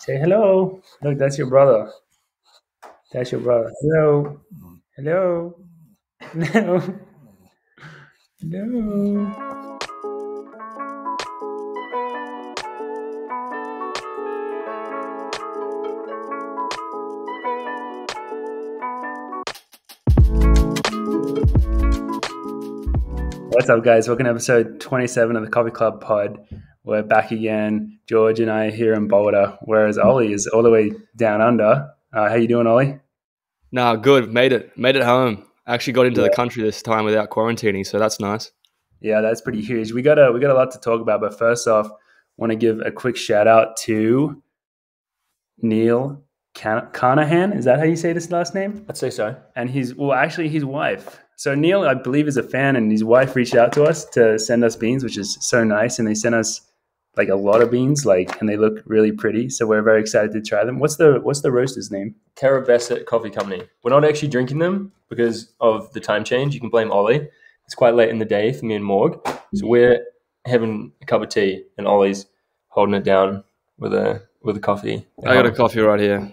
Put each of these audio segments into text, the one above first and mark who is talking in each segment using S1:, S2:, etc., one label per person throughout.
S1: Say hello. Look, that's your brother. That's your brother. Hello. Hello. No. No. What's up, guys? Welcome to episode 27 of the Coffee Club Pod. We're back again. George and I here in Boulder, whereas Ollie is all the way down under. How you doing, Ollie?
S2: Nah, good. Made it home. Actually got into
S1: Yeah.
S2: the country this time without quarantining, so that's nice.
S1: Yeah, that's pretty huge. We got a lot to talk about, but first off, want to give a quick shout out to Neil Carnahan. Is that how you say this last name?
S3: I'd say so.
S1: And his wife. So Neil, I believe, is a fan, and his wife reached out to us to send us beans, which is so nice. And they sent us like a lot of beans, and they look really pretty. So we're very excited to try them. What's the roaster's name?
S3: Caravasset Coffee Company. We're not actually drinking them because of the time change. You can blame Ollie. It's quite late in the day for me and Morg. So we're having a cup of tea and Ollie's holding it down with a coffee.
S2: I got a coffee right here.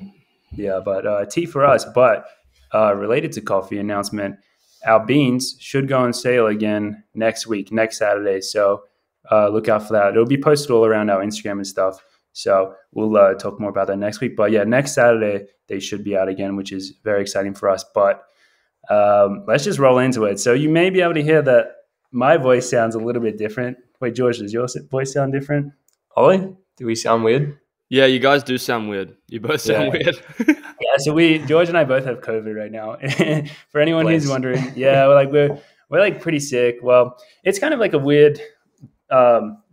S1: Yeah, but tea for us. But related to coffee announcement, our beans should go on sale again next week, next Saturday. So look out for that. It'll be posted all around our Instagram and stuff. So we'll talk more about that next week. But yeah, next Saturday they should be out again, which is very exciting for us. But let's just roll into it. So you may be able to hear that my voice sounds a little bit different. Wait, George, does your voice sound different?
S3: Ollie, do we sound weird?
S2: Yeah, you guys do sound weird. You both sound weird.
S1: Yeah, so George and I both have COVID right now. For anyone who's wondering, yeah, we're like pretty sick. Well, it's kind of like a weird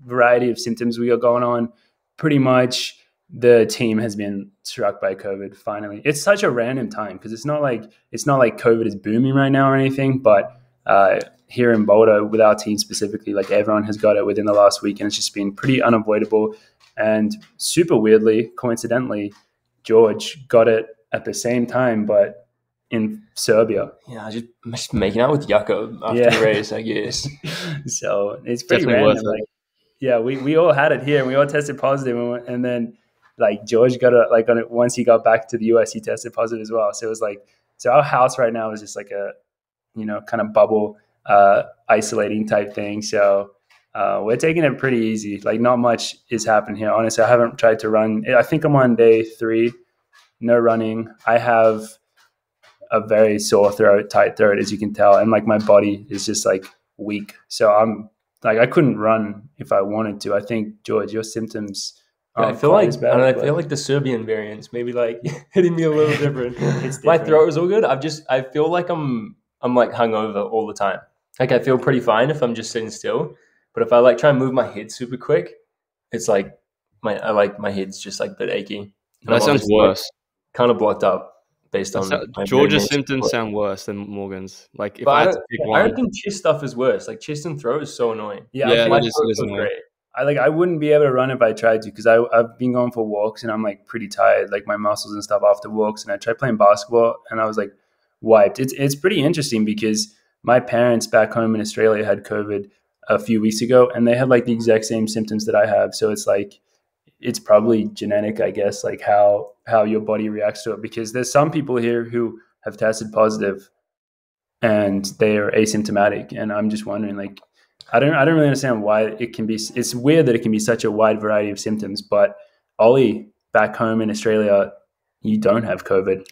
S1: variety of symptoms we got going on. Pretty much the team has been struck by COVID finally. It's such a random time because it's not like COVID is booming right now or anything, but here in Boulder with our team specifically, like everyone has got it within the last week, and it's just been pretty unavoidable. And super weirdly, coincidentally, George got it at the same time, but in Serbia.
S3: Yeah, I'm just making out with Yucca after the race, I guess.
S1: So it's pretty
S2: Definitely
S1: random.
S2: worth it.
S1: Yeah, we all had it here, and we all tested positive, and then like George got it on it once he got back to the US, he tested positive as well. So it was like, so our house right now is just like a kind of bubble isolating type thing. So we're taking it pretty easy. Like not much is happening here. Honestly, I haven't tried to run. I think I'm on day 3, no running. I have a very sore throat, tight throat, as you can tell. And like my body is just like weak. So I'm like, I couldn't run if I wanted to. I think, George, your symptoms
S3: I feel like the Serbian variants maybe like hitting me a little different. My throat is all good. I feel like I'm like hungover all the time. Like I feel pretty fine if I'm just sitting still. But if I like try and move my head super quick, it's like my head's just like a bit achy.
S2: That sounds worse.
S3: Kind of blocked up based on
S2: George's symptoms sound worse than Morgan's. Like if
S3: but
S2: I had to pick one,
S3: I reckon chest stuff is worse. Like chest and throat is so annoying.
S1: Yeah,
S2: that is annoying.
S3: Great.
S1: I wouldn't be able to run if I tried to because I've been going for walks and I'm like pretty tired, like my muscles and stuff after walks. And I tried playing basketball and I was like wiped. It's pretty interesting because my parents back home in Australia had COVID a few weeks ago and they had like the exact same symptoms that I have. So it's like, it's probably genetic, I guess, like how your body reacts to it, because there's some people here who have tested positive and they are asymptomatic. And I'm just wondering, like, I don't really understand why it can be. It's weird that it can be such a wide variety of symptoms. But Ollie, back home in Australia, you don't have COVID.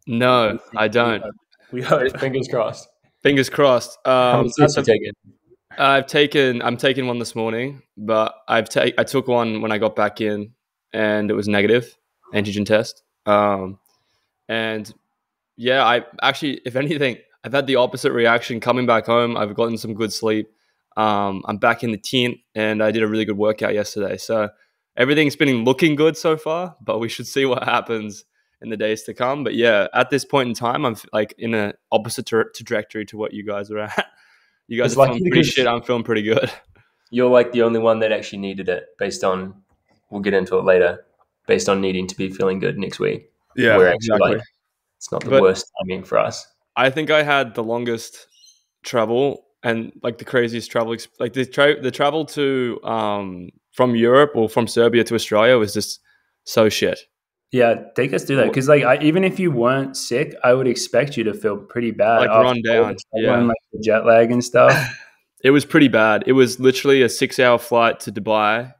S2: No, I don't.
S1: We hope.
S3: Fingers crossed.
S2: Fingers crossed.
S3: How many tests you taking?
S2: I'm taking one this morning, but I took one when I got back in, and it was negative antigen test. And yeah, I actually, if anything, I've had the opposite reaction coming back home. I've gotten some good sleep. I'm back in the tent, and I did a really good workout yesterday. So everything's been looking good so far, but we should see what happens in the days to come. But yeah, at this point in time, I'm like in an opposite trajectory to what you guys are at. You guys are feeling pretty shit. I'm feeling pretty good.
S3: You're like the only one that actually needed it based on, we'll get into it later, based on needing to be feeling good next week.
S2: Yeah,
S3: we're actually like, it's not the worst timing for us.
S2: I think I had the longest travel and like the craziest travel, like the travel to from Europe or from Serbia to Australia was just so shit.
S1: Yeah, take us through that, because like even if you weren't sick, I would expect you to feel pretty bad,
S2: like run down. Yeah,
S1: like the jet lag and stuff.
S2: It was pretty bad. It was literally a 6-hour flight to Dubai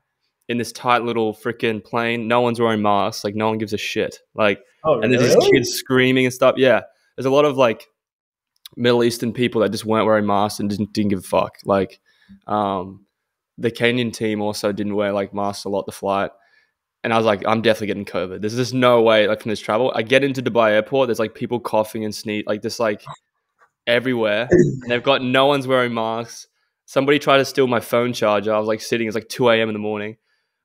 S2: in this tight little freaking plane. No one's wearing masks. Like no one gives a shit. Like, and there's these kids screaming and stuff. Yeah, there's a lot of like Middle Eastern people that just weren't wearing masks and didn't give a fuck. Like, the Kenyan team also didn't wear like masks a lot the flight. And I was like, I'm definitely getting COVID. There's just no way, like, from this travel. I get into Dubai airport, there's like people coughing and sneeze, like just like everywhere. And they've got no one's wearing masks. Somebody tried to steal my phone charger. I was like sitting, it's like 2 a.m. in the morning.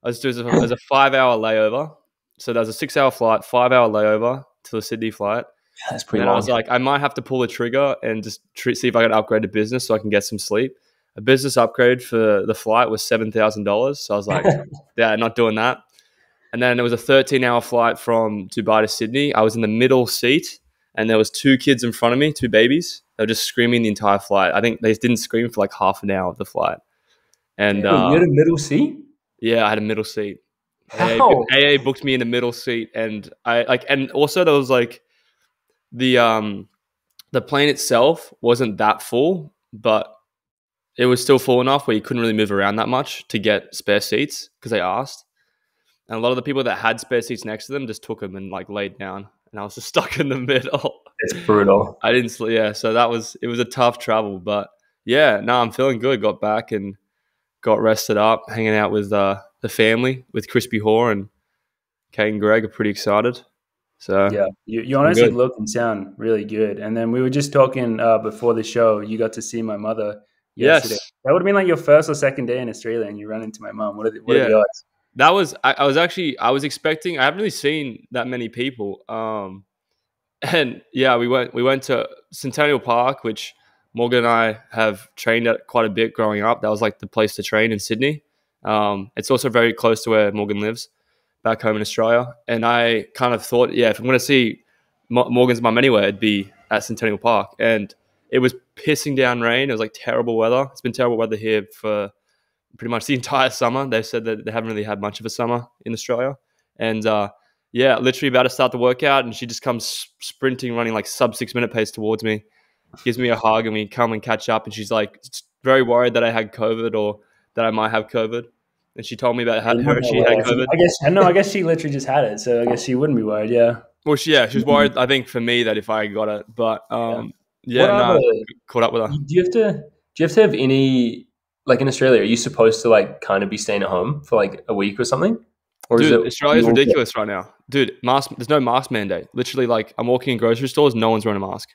S2: There's a 5-hour layover. So there's a 6-hour flight, 5-hour layover to the Sydney flight.
S3: That's pretty
S2: long.
S3: And
S2: I was like, I might have to pull the trigger and just see if I can upgrade to business so I can get some sleep. A business upgrade for the flight was $7,000. So I was like, yeah, not doing that. And then it was a 13-hour flight from Dubai to Sydney. I was in the middle seat, and there was 2 kids in front of me, 2 babies. They were just screaming the entire flight. I think they didn't scream for like half an hour of the flight. And
S3: you had a middle seat?
S2: Yeah, I had a middle seat.
S3: How?
S2: AA booked me in the middle seat, and and also there was like the plane itself wasn't that full, but it was still full enough where you couldn't really move around that much to get spare seats because they asked. And a lot of the people that had spare seats next to them just took them and like laid down, and I was just stuck in the middle.
S3: It's brutal.
S2: I didn't sleep. Yeah, so it was a tough travel, but yeah, no, I'm feeling good. Got back and got rested up, hanging out with the family, with Crispy Hoare and Kate and Greg. Are pretty excited. So
S1: yeah, you honestly look and sound really good. And then we were just talking before the show. You got to see my mother yesterday.
S2: Yes,
S1: that would have been like your first or second day in Australia, and you run into my mom. What are the odds?
S2: That was I was expecting. I haven't really seen that many people. And yeah, we went to Centennial Park, which Morgan and I have trained at quite a bit growing up. That was like the place to train in Sydney. It's also very close to where Morgan lives back home in Australia. And I kind of thought, yeah, if I'm going to see Morgan's mum anywhere, it'd be at Centennial Park. And it was pissing down rain. It was like terrible weather. It's been terrible weather here for pretty much the entire summer. They said that they haven't really had much of a summer in Australia. And yeah, literally about to start the workout, and she just comes sprinting, running like sub 6-minute pace towards me, gives me a hug, and we come and catch up. And she's like very worried that I had COVID or that I might have COVID. And she told me about how she had COVID.
S1: I guess she literally just had it, so I guess she wouldn't be worried. Yeah.
S2: Well, she was worried. I think for me that if I got it, but caught up with her.
S3: Do you have to have any, like in Australia? Are you supposed to like kind of be staying at home for like a week or something? Or
S2: dude, Australia's ridiculous right now. Dude, there's no mask mandate. Literally, like I'm walking in grocery stores, no one's wearing a mask.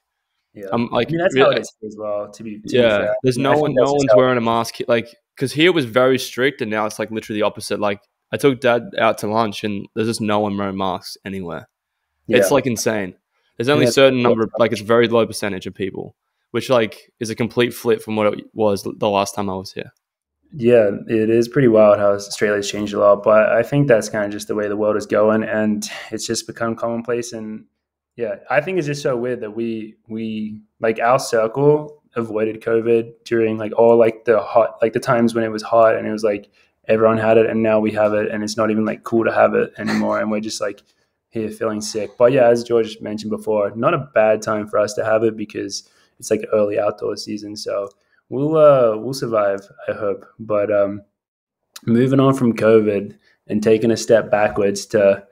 S1: Yeah, I'm like, that's how it is as well. To be
S2: fair. There's no one's wearing a mask. Like, because here it was very strict, and now it's like literally the opposite. Like, I took Dad out to lunch, and there's just no one wearing masks anywhere. Yeah. It's like insane. There's only a certain number, like it's a very low percentage of people, which like is a complete flip from what it was the last time I was here.
S1: Yeah, it is pretty wild how Australia's changed a lot, but I think that's kind of just the way the world is going, and it's just become commonplace. And yeah, I think it's just so weird that we like our circle avoided COVID during like all like the times when it was hot and it was like everyone had it, and now we have it, and it's not even like cool to have it anymore, and we're just like here feeling sick. But yeah, as George mentioned before, not a bad time for us to have it because it's like early outdoor season, so we'll survive, I hope. But moving on from COVID and taking a step backwards to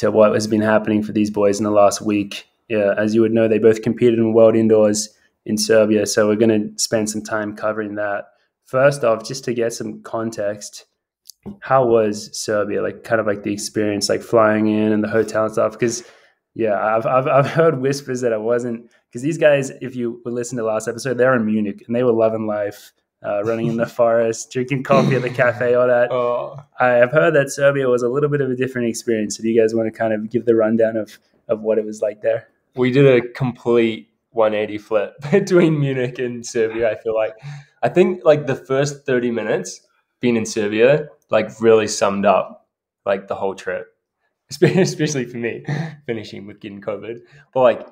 S1: what has been happening for these boys in the last week. Yeah, as you would know, they both competed in World Indoors in Serbia, so we're going to spend some time covering that. First off, just to get some context, how was Serbia? Like, kind of like the experience, like flying in and the hotel and stuff. Because yeah, I've heard whispers that I wasn't, because these guys, if you would listen to the last episode, they're in Munich and they were loving life, running in the forest, drinking coffee at the cafe, all that. I've heard that Serbia was a little bit of a different experience. So do you guys want to kind of give the rundown of what it was like there?
S3: We did a complete 180 flip between Munich and Serbia. I think like the first 30 minutes being in Serbia like really summed up like the whole trip, especially for me, finishing with getting COVID. But like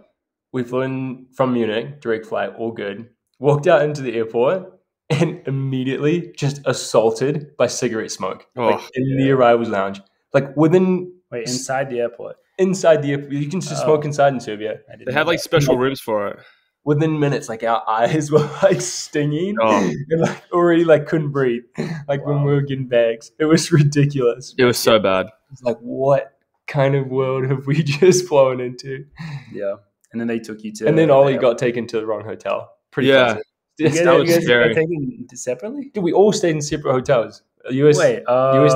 S3: we flew in from Munich, direct flight, all good. Walked out into the airport and immediately just assaulted by cigarette smoke in the arrivals lounge. Like within
S1: Wait, inside the airport?
S3: Inside the airport. You can just smoke inside in Serbia.
S2: They had like special rooms for it.
S3: Within minutes, like our eyes were like stinging and like already like couldn't breathe. Like when we were getting bags, it was ridiculous.
S2: It was so bad.
S3: It's like, what kind of world have we just flown into?
S1: Yeah. And then they took you to.
S3: And then Ollie got taken to the wrong hotel. Pretty classic.
S1: You guys got taken separately?
S3: Dude, we all stayed in separate hotels. US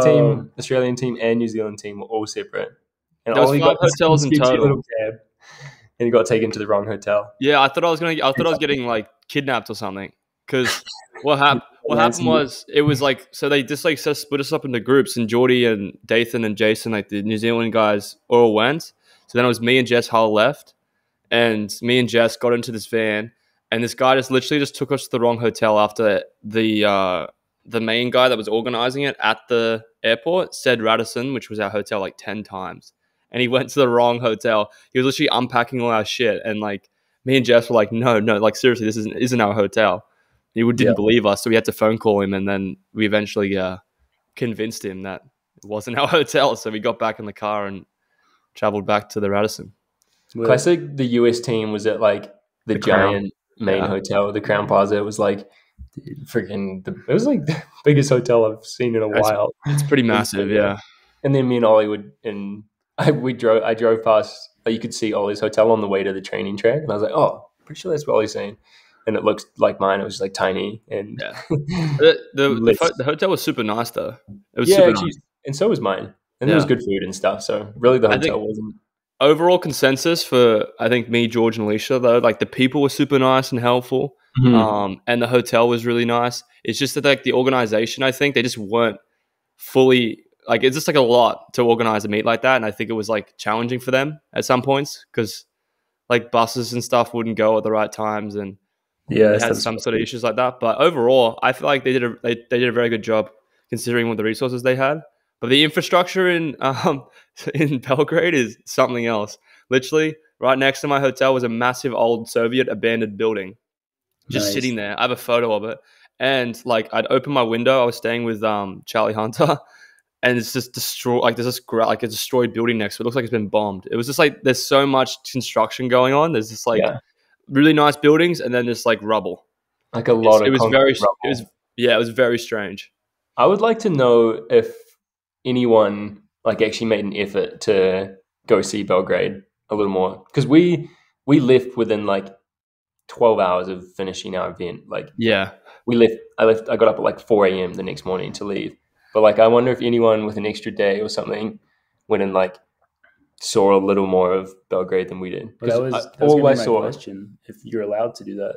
S3: team, Australian team, and New Zealand team were all separate. And
S2: there was 5 hotels in total.
S3: And he got taken to the wrong hotel.
S2: Yeah, I thought I was getting like kidnapped or something. Because what happened was it was like, so they just like split us up into groups, and Geordie and Dathan and Jason, like the New Zealand guys, all went. So then it was me and Jess Hull left, and me and Jess got into this van, and this guy just literally just took us to the wrong hotel after the main guy that was organizing it at the airport said Radisson, which was our hotel, like 10 times. And he went to the wrong hotel. He was literally unpacking all our shit. And like me and Jess were like, no, like seriously, this isn't our hotel. He didn't believe us. So we had to phone call him. And then we eventually convinced him that it wasn't our hotel. So we got back in the car and traveled back to the Radisson.
S3: Classic, the US team was at like the giant main hotel, the Crown Plaza. It was like it was like the biggest hotel I've seen in a while.
S2: It's pretty massive, yeah.
S3: And then me and Ollie I drove past, like you could see Ollie's hotel on the way to the training track, and I was like, oh, pretty sure that's what Ollie's saying. And it looks like mine. It was like tiny and
S2: the hotel was super nice though. It was super nice.
S3: And so was mine. And there was good food and stuff. So really, the hotel wasn't.
S2: Overall consensus for I think me, George, and Alicia though, like the people were super nice and helpful, and the hotel was really nice. It's just that like the organization, I think they just weren't fully. Like, it's just like a lot to organize a meet like that. And I think it was like challenging for them at some points because like buses and stuff wouldn't go at the right times. And they had some sort of issues like that. But overall, I feel like they did a very good job considering what the resources they had. But the infrastructure in Belgrade is something else. Literally, right next to my hotel was a massive old Soviet abandoned building just sitting there. I have a photo of it. And like, I'd open my window. I was staying with Charlie Hunter. And it's just destroyed. Like there's this like a destroyed building next to it. It looks like it's been bombed. It was just like there's so much construction going on. There's this like really nice buildings, and then this like rubble.
S3: Like a lot of.
S2: It was it was very strange.
S3: I would like to know if anyone like actually made an effort to go see Belgrade a little more, because we left within like 12 hours of finishing our event. Like we left. I got up at like 4 a.m. the next morning to leave. But like, I wonder if anyone with an extra day or something went and like saw a little more of Belgrade than we did.
S1: That was my question. If you're allowed to do that,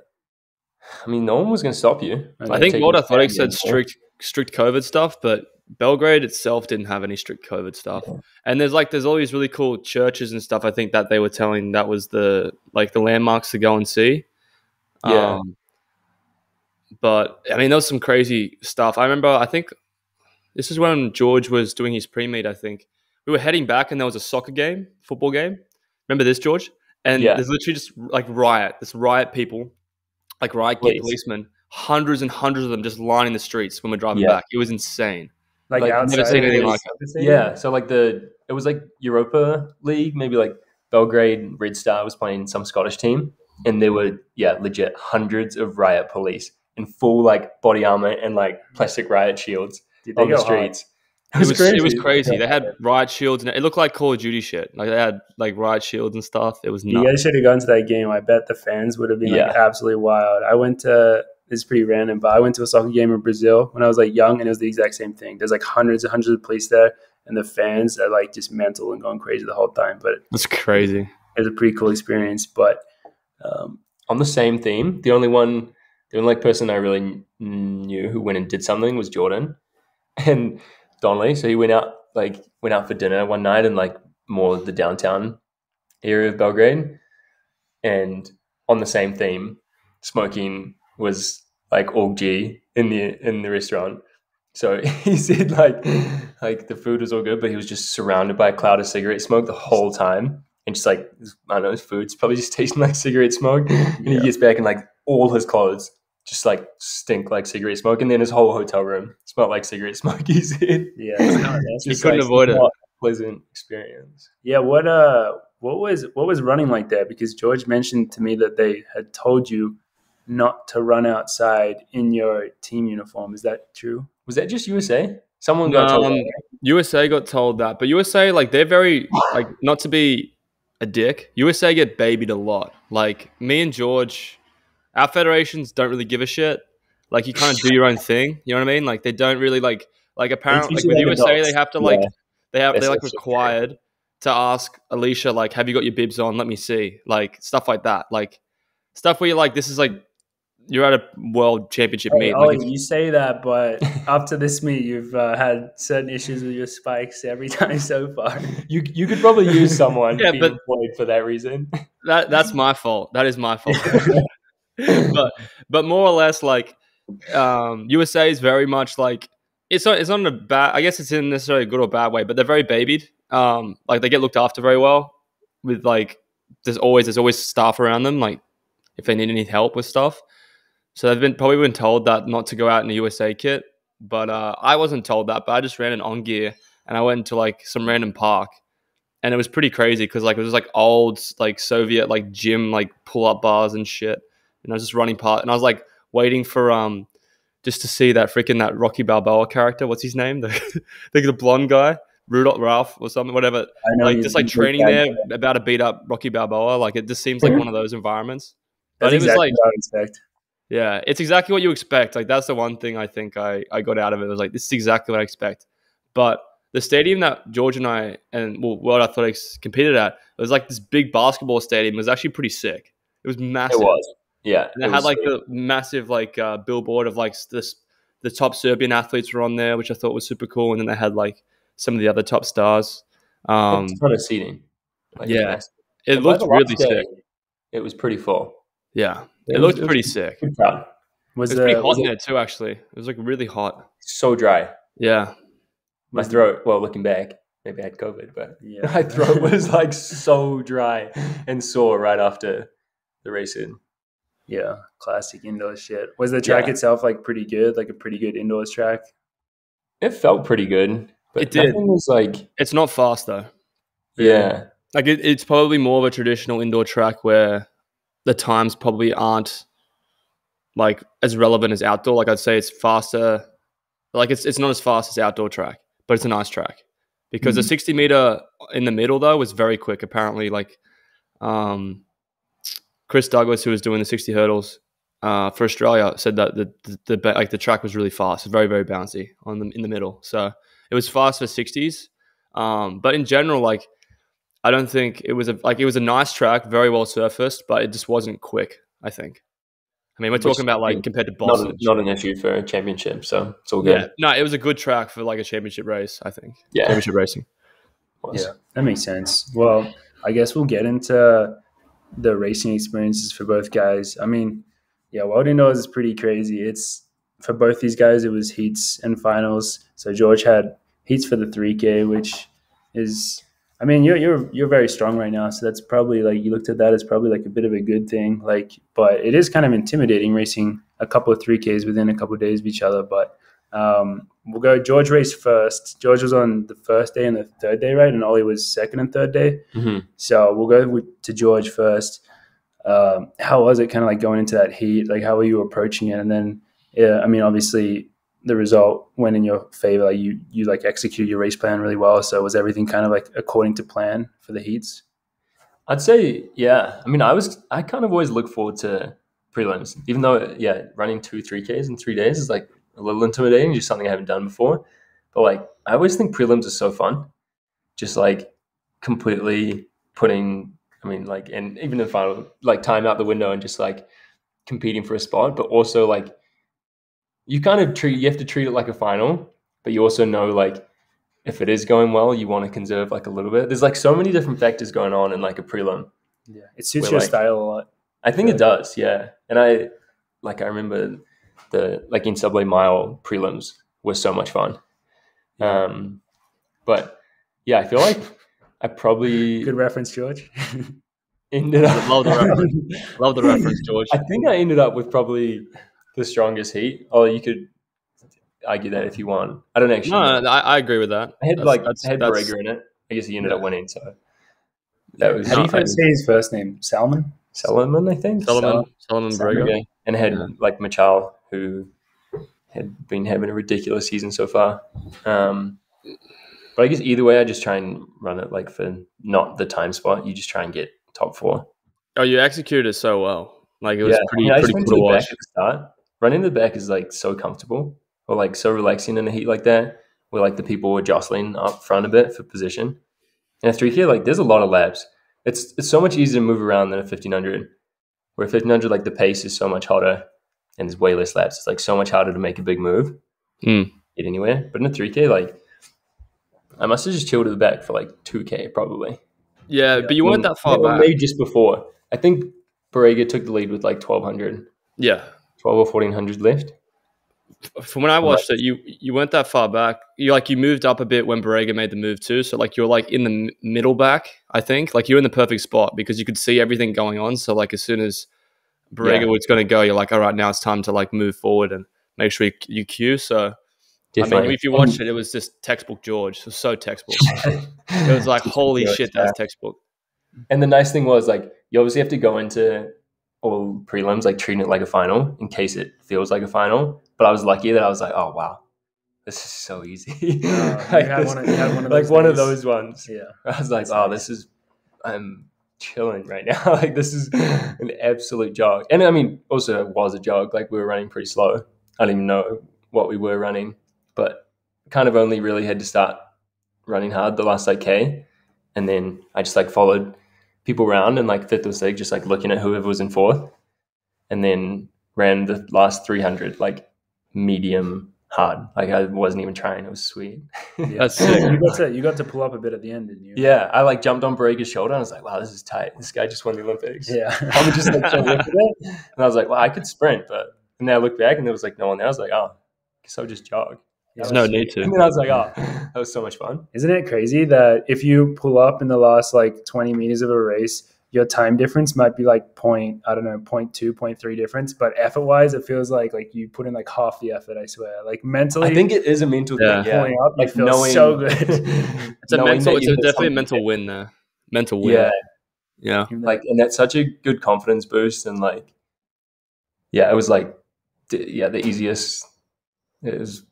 S3: I mean, no one was going to stop you.
S2: I think World Athletics said strict COVID stuff, but Belgrade itself didn't have any strict COVID stuff. Yeah. And there's all these really cool churches and stuff. I think that they were telling that was the landmarks to go and see.
S3: Yeah.
S2: But I mean, there was some crazy stuff. I remember. I think. This is when George was doing his pre-meet, I think. We were heading back and there was a football game. Remember this, George? And there's literally just like riot people, like riot gear policemen, hundreds and hundreds of them just lining the streets when we're driving back. It was insane.
S1: Like
S2: I've never seen anything like it.
S3: Yeah, so like it was like Europa League, maybe like Belgrade Red Star was playing some Scottish team. And there were, legit hundreds of riot police in full like body armor and like plastic riot shields. On the streets.
S2: It was crazy. Yeah. They had riot shields and it looked like Call of Duty shit. Like they had like riot shields and stuff. It was nuts.
S1: You guys should have gone to that game. I bet the fans would have been like absolutely wild. It's pretty random, but I went to a soccer game in Brazil when I was like young, and it was the exact same thing. There's like hundreds and hundreds of police there, and the fans are like just mental and going crazy the whole time. But
S2: that's crazy.
S1: It was a pretty cool experience. But
S3: on the same theme, the only person I really knew who went and did something was Jordan. And Donnelly, so he went out for dinner one night in like more of the downtown area of Belgrade, and on the same theme, smoking was like all G in the restaurant. So he said like the food was all good, but he was just surrounded by a cloud of cigarette smoke the whole time, and just like I don't know, his food's probably just tasting like cigarette smoke. And he gets back and like all his clothes just like stink like cigarette smoke, and then his whole hotel room smelled like cigarette smoke. He said,
S1: "Yeah,
S2: he couldn't avoid it."
S3: pleasant experience.
S1: Yeah, what was running like there? Because George mentioned to me that they had told you not to run outside in your team uniform. Is that true?
S3: Was that just USA? Someone got told that, right?
S2: USA got told that, but USA, like, they're very, like, not to be a dick, USA get babied a lot. Like, me and George, our federations don't really give a shit. Like, you kind of do your own thing. You know what I mean? Like, they don't really, like apparently, like, with USA, they have to, like, they're like required to ask Alicia, like, have you got your bibs on? Let me see. Like, stuff like that. Like, stuff where you're like, this is like, you're at a world championship meet.
S1: Ollie, you say that, but after this meet, you've had certain issues with your spikes every time so far.
S3: You could probably use someone being employed for that reason.
S2: That's my fault. That is my fault. but more or less, like, USA is very much like, it's not in a bad, I guess it's in necessarily a good or bad way, but they're very babied. Like, they get looked after very well with, like, there's always staff around them, like, if they need any help with stuff. So they've probably been told that not to go out in a USA kit, but I wasn't told that. But I just ran an on gear, and I went to, like, some random park, and it was pretty crazy because, like, it was like old, like, Soviet, like, gym, like, pull up bars and shit. And I was just running past, and I was like waiting for just to see that Rocky Balboa character. What's his name? The blonde guy, Ralph or something, whatever. I know, like, just like training there, about to beat up Rocky Balboa. Like, it just seems like one of those environments. But
S1: That's exactly what I expect.
S2: Yeah, it's exactly what you expect. Like, that's the one thing I think I got out of it. It was like, this is exactly what I expect. But the stadium that George and I and World Athletics competed at, it was like this big basketball stadium. It was actually pretty sick. It was massive.
S3: It was. Yeah.
S2: And it had like a massive like billboard of like the top Serbian athletes were on there, which I thought was super cool. And then they had like some of the other top stars.
S3: It's kind of seating.
S2: Like, yeah. It looked really sick.
S3: It was pretty full.
S2: Yeah. It looked pretty sick. It was pretty hot in there too, actually. It was like really hot.
S3: So dry.
S2: Yeah.
S3: My throat, well, looking back, maybe I had COVID, but my throat was like so dry and sore right after the race in.
S1: Yeah, classic indoor shit. Was the track itself like pretty good, like a pretty good indoors track?
S3: It felt pretty good, but
S2: it did.
S3: Was like,
S2: it's not fast though.
S3: Yeah.
S2: Like it's probably more of a traditional indoor track where the times probably aren't like as relevant as outdoor. Like I'd say it's faster. Like it's not as fast as outdoor track, but it's a nice track because the 60 meter in the middle though was very quick. Apparently, like Chris Douglas, who was doing the 60 hurdles for Australia, said that the track was really fast, very very bouncy in the middle. So it was fast for 60s, but in general, like I don't think it was a nice track, very well surfaced, but it just wasn't quick. I think. I mean, we're talking about like compared to Boston.
S3: Not an issue for a championship, so it's all good.
S2: Yeah, no, it was a good track for like a championship race, I think.
S3: Yeah.
S2: Championship racing.
S1: Yeah, that makes sense. Well, I guess we'll get into the racing experiences for both guys. I mean, yeah, World Indoors is pretty crazy. It's for both these guys, it was heats and finals. So George had heats for the 3K, which is, I mean, you're very strong right now, so that's probably like you looked at that as probably like a bit of a good thing. Like, but it is kind of intimidating racing a couple of 3Ks within a couple of days of each other. But we'll go. George raced first. George was on the first day and the third day, right? And Ollie was second and third day.
S3: Mm-hmm.
S1: So we'll go to George first. How was it kind of like going into that heat? Like, how were you approaching it? And then, I mean, obviously, the result went in your favor. Like you like execute your race plan really well. So was everything kind of like according to plan for the heats?
S3: I'd say, yeah. I mean, I kind of always look forward to prelims, even though, running 2-3Ks in 3 days is like a little intimidating, just something I haven't done before. But like, I always think prelims are so fun. Just like completely putting, I mean, like, and even in final, like time out the window and just like competing for a spot, but also like, you have to treat it like a final, but you also know like if it is going well, you want to conserve like a little bit. There's like so many different factors going on in like a prelim.
S1: Yeah, it suits your style a lot.
S3: I think it does, yeah. And I remember the like in Subway Mile prelims were so much fun. But yeah, I feel like I probably
S1: good reference, George.
S3: Ended up
S2: love the reference, George.
S3: I think I ended up with probably the strongest heat. Oh, argue that if you want. I don't actually.
S2: No, I agree with that.
S3: I had Barrega in it. I guess he ended up winning. So that was.
S1: How do you say his first name? Salmon,
S3: I think.
S2: Solomon Barrega.
S3: And had like Machal, who had been having a ridiculous season so far. But I guess either way, I just try and run it like for not the time spot. You just try and get top 4.
S2: Oh, you executed it so well. Like it was pretty cool to watch.
S3: At the start. Running to the back is like so comfortable or like so relaxing in a heat like that, where like the people were jostling up front a bit for position. And a 3K, like there's a lot of laps. It's so much easier to move around than a 1500. Where a 1500, like the pace is so much hotter and there's way less laps. It's like so much harder to make a big move, get anywhere. But in a 3K, like I must have just chilled at the back for like 2K probably.
S2: Yeah, but you weren't that far back.
S3: Maybe just before. I think Barrega took the lead with like 1200.
S2: Yeah.
S3: 12 or 1400 left.
S2: From when I watched it, you weren't that far back. You moved up a bit when Barrega made the move too. So like you were like in the middle back, I think. Like you're in the perfect spot because you could see everything going on. So like as soon as Barrega was going to go, you're like, all right, now it's time to like move forward and make sure you queue. So definitely. I mean, if you watched it, it was just textbook George. It was so textbook. It was like, holy shit, that's textbook.
S3: And the nice thing was like you obviously have to go into all prelims like treating it like a final in case it feels like a final. But I was lucky that I was like, oh wow, this is so easy. You had one of those ones.
S1: Yeah,
S3: I was like, I'm chilling right now. Like this is an absolute jog. And I mean, also it was a jog. Like we were running pretty slow. I don't even know what we were running, but kind of only really had to start running hard the last like K, and then I just like followed people around and like 5th or 6th, just like looking at whoever was in 4th, and then ran the last 300 like medium hard. Like I wasn't even trying. It was sweet.
S1: Yeah. That's sick. You got to pull up a bit at the end, didn't you?
S3: Yeah, I like jumped on Barrega's shoulder and I was like, wow, this is tight. This guy just won the Olympics.
S1: Yeah,
S3: I would just like look at it, and I was like, well, I could sprint, and then I looked back and there was like no one there. I was like, oh, I guess I'll just jog.
S2: There's no need to.
S3: And then I was like, oh, that was so much fun.
S1: Isn't it crazy that if you pull up in the last like 20 meters of a race, your time difference might be like 0.2, 0.3 difference, but effort wise, it feels like you put in like half the effort. I swear, like mentally,
S3: I think it is a mental thing.
S1: Pulling up, like feels so good.
S2: It's definitely a mental win there. Mental win. Yeah.
S3: Like, and that's such a good confidence boost, and like, it was like, the easiest. It was.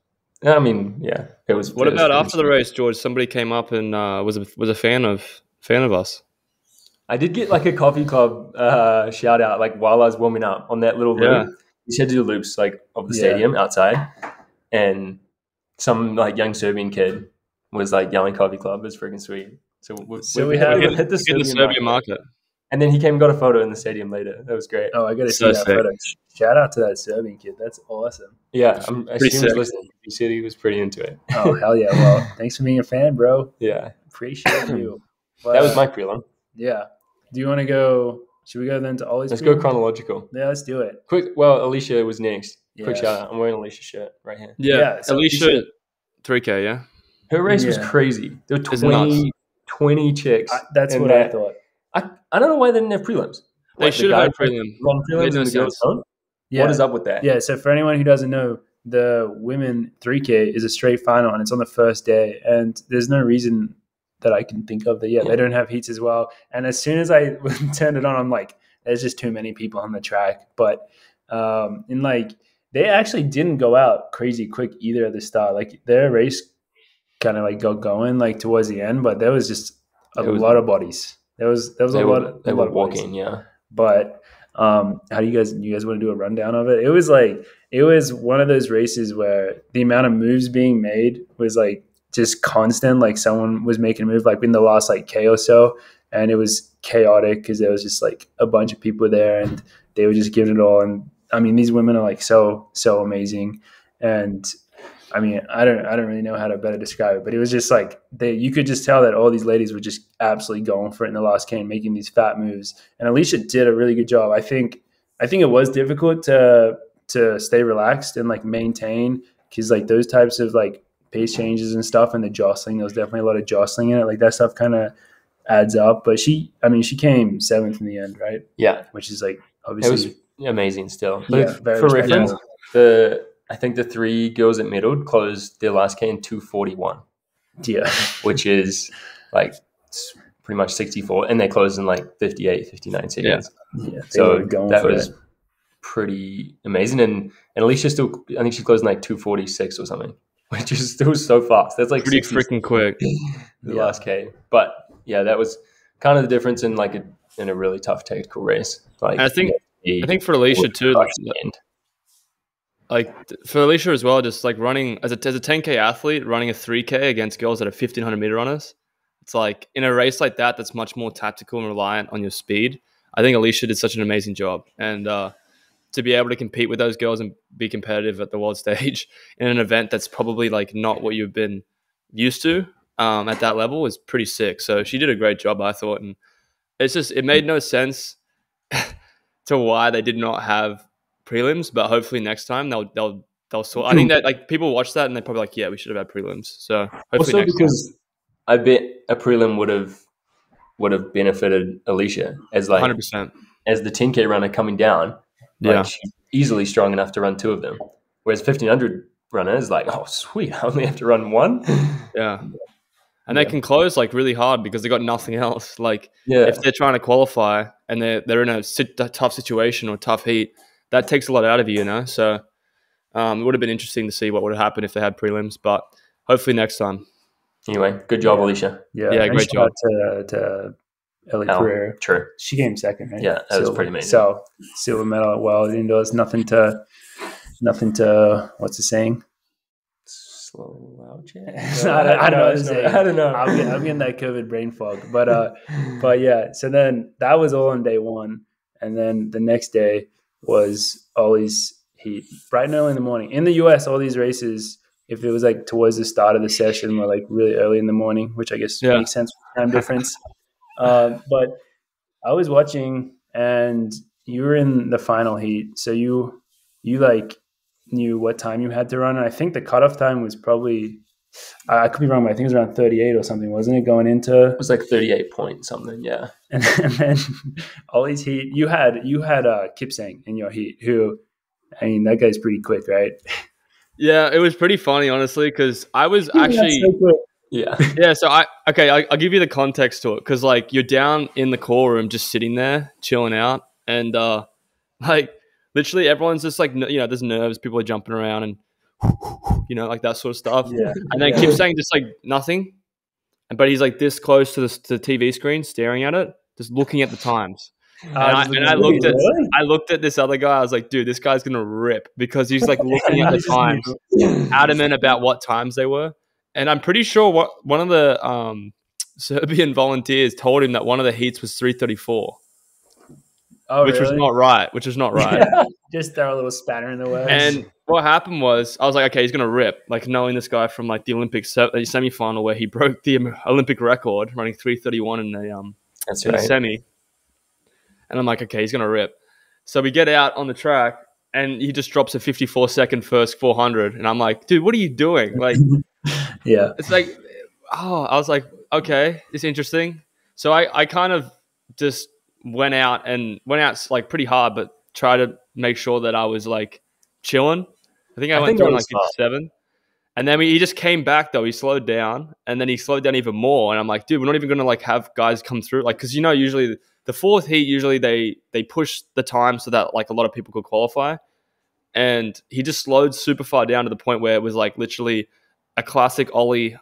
S3: I mean, it was.
S2: What about after the race, George? Somebody came up and was a fan of us.
S3: I did get like a coffee club shout out like while I was warming up on that little loop. You had to do loops like of the stadium outside, and some like young Serbian kid was like yelling coffee club. It was freaking sweet. So we hit the
S2: Serbian market.
S3: And then he came and got a photo in the stadium later. That was great.
S1: Oh, I got to see that photo. Shout out to that Serbian kid. That's awesome.
S3: Yeah, I assume he was listening. He said he was pretty into it.
S1: Oh, hell yeah. Well, thanks for being a fan, bro.
S3: Yeah.
S1: Appreciate you.
S3: Well, that was my prelim.
S1: Yeah. Do you want to go? Should we go then to Ollie's?
S3: Let's go chronological.
S1: Yeah, let's do it.
S3: Quick. Well, Alicia was next. Quick shout out. I'm wearing Alicia's shirt right here.
S2: Yeah. So Alicia, 3K, yeah.
S3: Her race was crazy. There were 20 chicks.
S1: That's what I thought.
S3: I don't know why they didn't have prelims.
S2: They should have had prelims.
S3: What is up with that?
S1: Yeah, so for anyone who doesn't know, the women 3K is a straight final, and it's on the first day. And there's no reason that I can think of that, they don't have heats as well. And as soon as I turned it on, I'm like, there's just too many people on the track. But they actually didn't go out crazy quick either at the start. Like their race kind of like got going like towards the end, but there was just a lot of bodies. There was a lot.
S3: They were walking, yeah.
S1: But how do you guys want to do a rundown of it? It was one of those races where the amount of moves being made was like just constant. Like someone was making a move like in the last like K or so, and it was chaotic because there was just like a bunch of people there and they were just giving it all. And I mean, these women are like so amazing, and I mean, I don't really know how to better describe it, but it was just like you could just tell that all these ladies were just absolutely going for it in the last K and making these fat moves. And Alicia did a really good job. I think it was difficult to stay relaxed and like maintain, because like those types of like pace changes and stuff and the jostling, there was definitely a lot of jostling in it. Like that stuff kind of adds up. But she came 7th in the end, right?
S3: Yeah,
S1: which is like obviously
S3: it was amazing still.
S1: Yeah,
S3: for reference, the I think the 3 girls at middle closed their last K in 2:41.
S1: Yeah.
S3: Which is like pretty much 64. And they closed in like 58, 59 seconds.
S1: Yeah.
S3: So that was pretty amazing. And Alicia still, I think she closed in like 2:46 or something, which is still so fast. That's like
S2: pretty freaking quick.
S3: The last K. But yeah, that was kind of the difference in like in a really tough technical race. Like
S2: I think for Alicia too, like for Alicia as well, just like running as a 10K athlete, running a 3K against girls that are 1,500 meter runners. It's like in a race like that, that's much more tactical and reliant on your speed. I think Alicia did such an amazing job, and to be able to compete with those girls and be competitive at the world stage in an event that's probably like not what you've been used to at that level is pretty sick. So she did a great job, I thought, and it made no sense to why they did not have prelims, but hopefully next time they'll sort. I think that like people watch that and they're probably like, yeah, we should have had prelims. So hopefully
S3: also because I bet a prelim would have benefited Alicia as like
S2: 100%
S3: as the 10K runner coming down. Like she's easily strong enough to run 2 of them. Whereas 1,500 runner is like, oh sweet, I only have to run 1.
S2: Yeah. And they can close like really hard because they got nothing else. Like if they're trying to qualify and they're in a tough situation or tough heat, that takes a lot out of you, you know. So it would have been interesting to see what would have happened if they had prelims, but hopefully next time.
S3: Anyway, good job, Alicia.
S2: Yeah, great job
S1: to Ellie Pereira.
S3: True.
S1: She came second, right?
S3: Yeah, that was pretty amazing.
S1: So silver medal at Wild Indoors. Nothing to. What's the saying?
S3: Slouch.
S1: I don't know. I'm getting that COVID brain fog, but yeah. So then that was all on day 1, and then the next day was Ollie's heat, bright and early in the morning. In the US, all these races, if it was like towards the start of the session, were like really early in the morning, which I guess makes sense for time difference. But I was watching, and you were in the final heat, so you like knew what time you had to run. And I think the cutoff time was probably, I could be wrong, but I think it was around 38 or something, wasn't it? Going into
S3: it was like 38 point something, yeah.
S1: And then Ollie's heat, you had Kipsang in your heat, who, I mean, that guy's pretty quick, right?
S2: Yeah, it was pretty funny, honestly, because I was actually. Yeah. So I'll give you the context to it, because like you're down in the call room, just sitting there, chilling out, and like literally everyone's just like, you know, there's nerves, people are jumping around, and you know, like that sort of stuff.
S1: Yeah.
S2: And then Kip saying just like nothing, but he's like this close to the TV screen, staring at it, just looking at the times. And I looked at this other guy. I was like, dude, this guy's gonna rip, because he's like looking at the times, adamant about what times they were. And I'm pretty sure one of the Serbian volunteers told him that one of the heats was 3:34, which was not right. Yeah.
S1: Just throw a little spanner in the works.
S2: And what happened was, I was like, okay, he's gonna rip, like knowing this guy from like the Olympic semi-final where he broke the Olympic record running 3:31 in the semi. And I'm like, okay, he's gonna rip. So we get out on the track, and he just drops a 54-second first 400, and I'm like, dude, what are you doing? Like.
S1: Yeah,
S2: it's like, I was like, okay, it's interesting. So I kind of just went out like pretty hard, but try to make sure that I was like chilling. I think I went through in like 57. And then he just came back though. He slowed down, and then he slowed down even more. And I'm like, dude, we're not even going to like have guys come through. Like, cause you know, usually the 4th heat, usually they push the time so that like a lot of people could qualify. And he just slowed super far down to the point where it was like literally a classic Ollie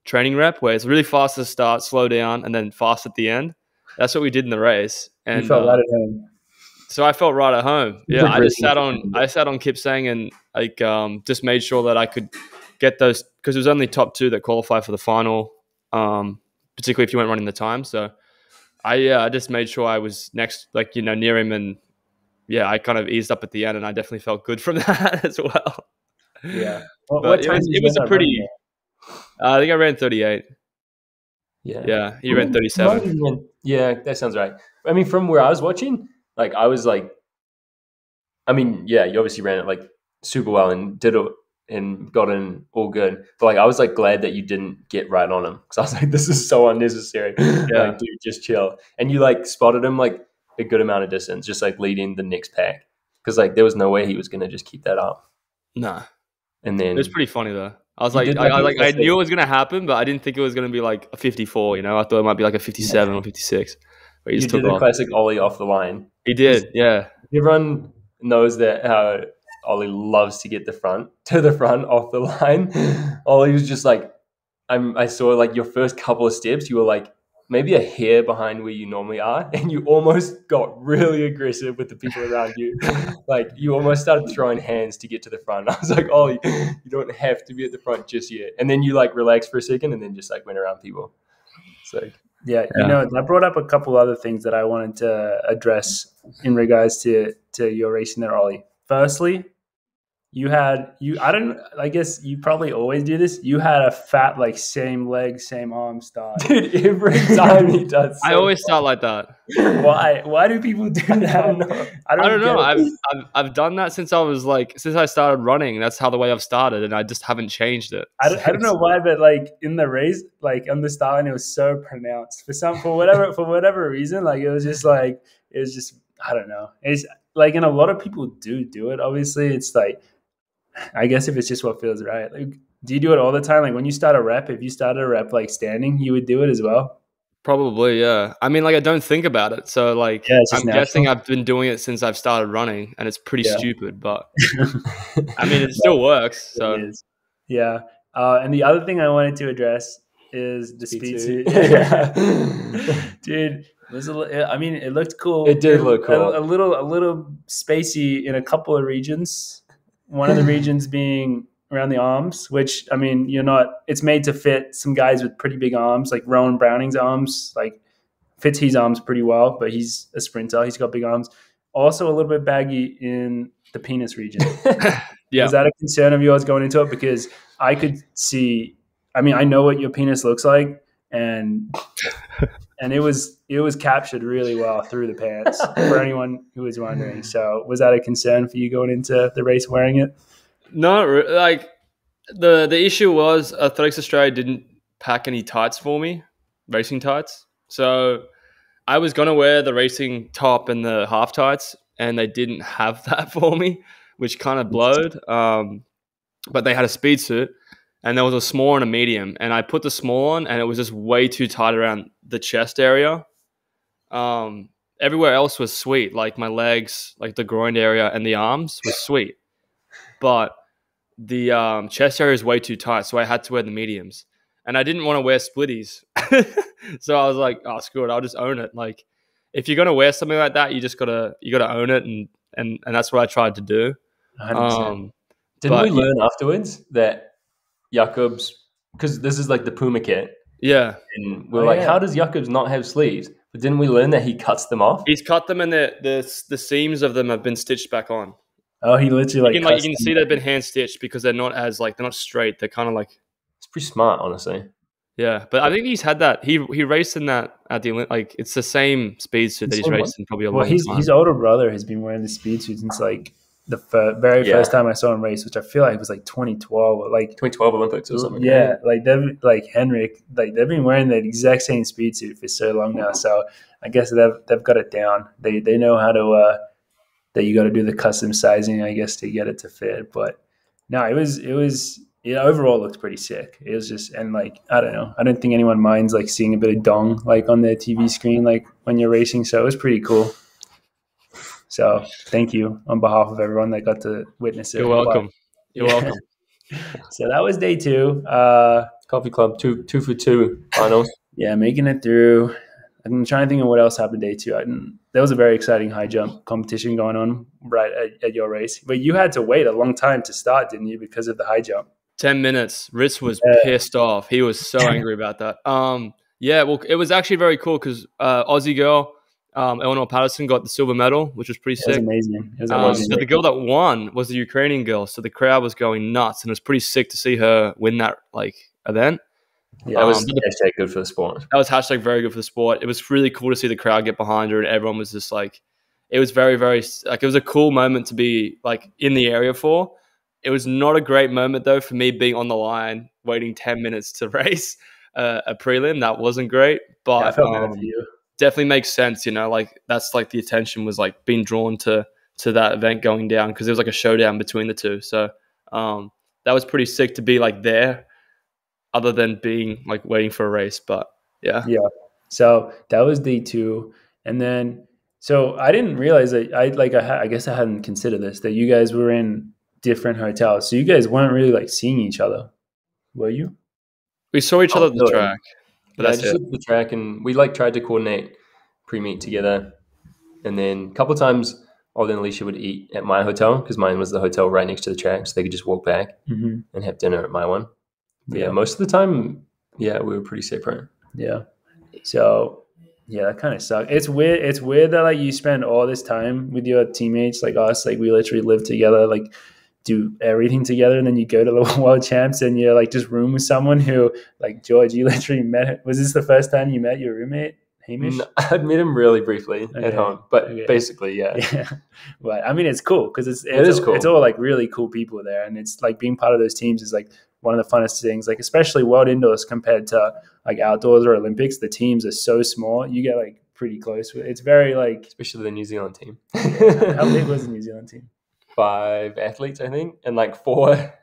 S2: training rep, where it's really fast at the start, slow down, and then fast at the end. That's what we did in the race. And
S1: you felt right at home.
S2: So I felt right at home. Yeah, I sat on Kipsang and like just made sure that I could get those, because it was only top 2 that qualified for the final, particularly if you weren't running the time. So I just made sure I was next, like, you know, near him, and yeah, I kind of eased up at the end, and I definitely felt good from that as well.
S1: Yeah.
S2: What time it was a pretty. I think I ran 38.
S3: Yeah.
S2: He ran 37.
S3: Yeah, that sounds right. I mean, from where I was watching, like I was like, I mean, yeah, you obviously ran it like super well and did it and got in all good. But like, I was like glad that you didn't get right on him, because I was like, this is so unnecessary. Yeah, like, dude, just chill. And you like spotted him like a good amount of distance, just like leading the next pack, because like there was no way he was gonna just keep that up.
S2: Nah.
S3: And then
S2: it was pretty funny though. I was like, I knew it was gonna happen, but I didn't think it was gonna be like a 54. You know, I thought it might be like a 57 or 56. But he just took
S3: did a
S2: off.
S3: classic Ollie off the line.
S2: He did, yeah.
S3: Everyone knows that how Ollie loves to get to the front off the line. Ollie was just like, I saw like your first couple of steps, you were like maybe a hair behind where you normally are, and you almost got really aggressive with the people around you. Like you almost started throwing hands to get to the front. I was like, Ollie, you don't have to be at the front just yet. And then you like relaxed for a second and then just like went around people. So
S1: yeah, you know, that brought up a couple other things that I wanted to address in regards to your racing there, Ollie. Firstly, I guess you probably always do this. You had a fat, like, same leg, same arm start.
S3: Dude, every time he does.
S2: I always start like that.
S1: Why do people do that?
S2: I don't know. I've done that since I started running. That's how the way I've started, and I just haven't changed it.
S1: I don't know why, but like in the race, like on the start line, it was so pronounced for whatever reason. Like it was just I don't know. It's like, and a lot of people do it. Obviously, it's like, I guess if it's just what feels right. Like, do you do it all the time? Like when you start a rep, if you started a rep like standing, you would do it as well?
S2: Probably, yeah. I mean, like I don't think about it. So like I'm guessing I've been doing it since I've started running, and it's pretty stupid, but I mean it still works. So
S1: it is. Yeah. And the other thing I wanted to address is the speed suit. Yeah. Dude, it looked cool.
S3: It did look cool.
S1: A little spacey in a couple of regions. One of the regions being around the arms, which, I mean, it's made to fit some guys with pretty big arms, like Rowan Browning's arms, like fits his arms pretty well, but he's a sprinter. He's got big arms. Also a little bit baggy in the penis region.
S2: Yeah.
S1: Was that a concern of yours going into it? Because I could see, I mean, I know what your penis looks like, and it was captured really well through the pants for anyone who was wondering. So was that a concern for you going into the race wearing it?
S2: No, like the issue was Athletics Australia didn't pack any tights for me, racing tights. So I was going to wear the racing top and the half tights, and they didn't have that for me, which kind of blowed. But they had a speed suit, and there was a small and a medium, and I put the small on, and it was just way too tight around the chest area. Everywhere else was sweet, like my legs, like the groin area and the arms was sweet. But the chest area is way too tight, so I had to wear the mediums. And I didn't want to wear splitties. So I was like, oh, screw it, I'll just own it. Like, if you're going to wear something like that, you gotta own it, and that's what I tried to do.
S1: 100%.
S3: Didn't we learn afterwards that Jakob's, because this is like the Puma kit.
S2: Yeah.
S3: And we're how does Jakob's not have sleeves? But didn't we learn that he cuts them off?
S2: He's cut them, and the seams of them have been stitched back on.
S1: Oh, he literally
S2: you can see they've been hand stitched because they're not straight. They're kind of like.
S3: It's pretty smart, honestly.
S2: Yeah, but I think he's had that. He raced in that at the like it's the same speed suit that he's raced in probably a long time.
S1: His older brother has been wearing the speed suit since like the very first time I saw him race, which I feel like was like 2012 or like
S3: 2012 Olympics or something.
S1: Yeah, like Henrik, like they've been wearing the exact same speed suit for so long now. So I guess they've got it down. They know how to that you got to do the custom sizing, I guess, to get it to fit. But no, it was overall looked pretty sick. It was just, and like, I don't know, I don't think anyone minds like seeing a bit of dong like on their TV screen like when you're racing. So it was pretty cool. So thank you on behalf of everyone that got to witness it.
S2: You're welcome. You're welcome.
S1: So that was day 2.
S3: Coffee Club 2 for 2 finals.
S1: Yeah, making it through. I'm trying to think of what else happened day 2. There was a very exciting high jump competition going on right at your race. But you had to wait a long time to start, didn't you, because of the high jump?
S2: 10 minutes. Ritz was pissed off. He was so angry about that. Yeah, well, it was actually very cool because Aussie girl, Eleanor Patterson, got the silver medal, which was pretty sick.
S1: It was amazing. It was amazing.
S2: But the girl that won was the Ukrainian girl, so the crowd was going nuts, and it was pretty sick to see her win that like event.
S3: Yeah, that was hashtag good for the sport.
S2: That was hashtag very good for the sport. It was really cool to see the crowd get behind her, and everyone was just like, it was very, very like it was a cool moment to be like in the area for. It was not a great moment though for me being on the line waiting 10 minutes to race a prelim. That wasn't great, but
S1: I felt bad for you.
S2: Definitely makes sense. Like that's like the attention was like being drawn to that event going down because there was like a showdown between the two. So That was pretty sick to be like there, other than being like waiting for a race. But yeah.
S1: So that was day 2, and then so I didn't realize that I guess I hadn't considered this, that you guys were in different hotels, so you guys weren't really like seeing each other, were you?
S2: We saw each other at the track, but that's
S3: just
S2: it.
S3: at the track, and we like tried to coordinate pre-meet together, and then a couple of times Ollie and Alicia would eat at my hotel because mine was the hotel right next to the track, so they could just walk back and have dinner at my one. But yeah, most of the time, we were pretty separate.
S1: Yeah. So yeah, that kind of sucks. It's weird. It's weird that like you spend all this time with your teammates, like us, like we literally live together, like do everything together, and then you go to the world champs and you're like just room with someone who, like George, you literally met. Was this the first time you met your roommate, Hamish?
S3: No, I'd met him really briefly at home, but basically, yeah.
S1: But I mean, it's cool because it is cool. It's all like really cool people there, and it's like being part of those teams is like one of the funnest things. Like especially world indoors compared to like outdoors or Olympics, the teams are so small. You get like pretty close. It's very like,
S3: especially the New Zealand team.
S1: How big was the New Zealand team?
S3: 5 athletes, I think, and like 4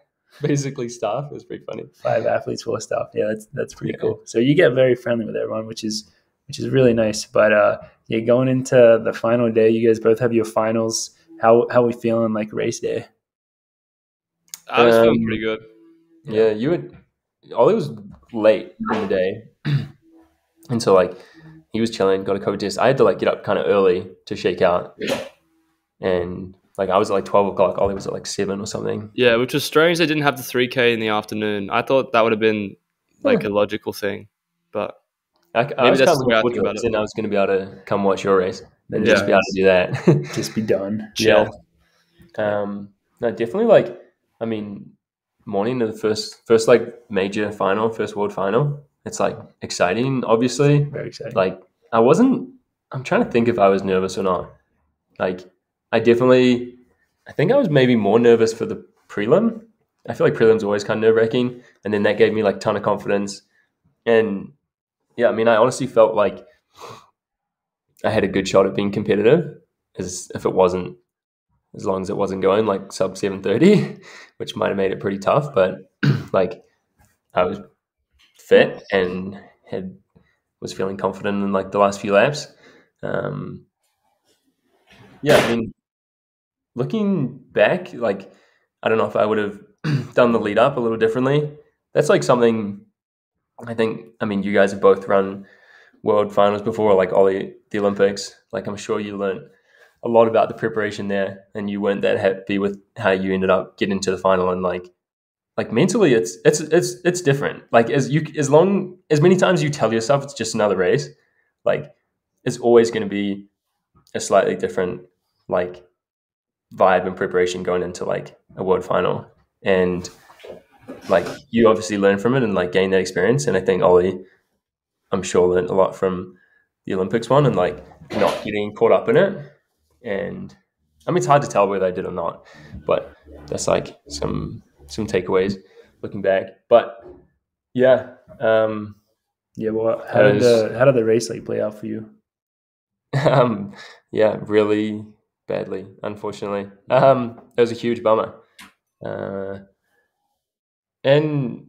S3: basically staff. It was pretty funny.
S1: 5 athletes, 4 staff. Yeah, that's pretty cool. So you get very friendly with everyone, which is really nice. But going into the final day, you guys both have your finals. How are we feeling like race day?
S2: I was feeling pretty good.
S3: Yeah, Ollie was late in the day, and so like he was chilling, got a COVID test. I had to like get up kind of early to shake out, and like I was at like 12 o'clock. Ollie was at like 7 or something.
S2: Yeah, which was strange. They didn't have the 3K in the afternoon. I thought that would have been like a logical thing, but
S3: maybe that's the way I think about it. Then I was going to be able to come watch your race, then just be able to do that,
S1: just be done.
S2: Chill.
S3: No, definitely. Like, I mean, morning of the first like major final, first world final. It's like exciting, obviously.
S1: Very exciting.
S3: Like I'm trying to think if I was nervous or not. Like I think I was maybe more nervous for the prelim. I feel like prelim's always kind of nerve-wracking, and then that gave me like a ton of confidence. And yeah, I mean, I honestly felt like I had a good shot at being competitive, as long as it wasn't going like sub 7:30, which might have made it pretty tough. But like I was fit and was feeling confident in like the last few laps. Yeah, I mean, looking back, like I don't know if I would have done the lead up a little differently. That's like something I think. I mean, you guys have both run world finals before, like Ollie, the Olympics. Like I'm sure you learned a lot about the preparation there, and you weren't that happy with how you ended up getting to the final. And like mentally, it's different. Like as many times you tell yourself it's just another race, like it's always going to be a slightly different like vibe and preparation going into like a world final. And like you obviously learn from it and like gain that experience. And I think Ollie, I'm sure, learned a lot from the Olympics one and like not getting caught up in it. And I mean, it's hard to tell whether I did or not, but that's like some takeaways looking back. But yeah.
S1: Well, how did the race like play out for you?
S3: Yeah, really badly, unfortunately. It was a huge bummer. And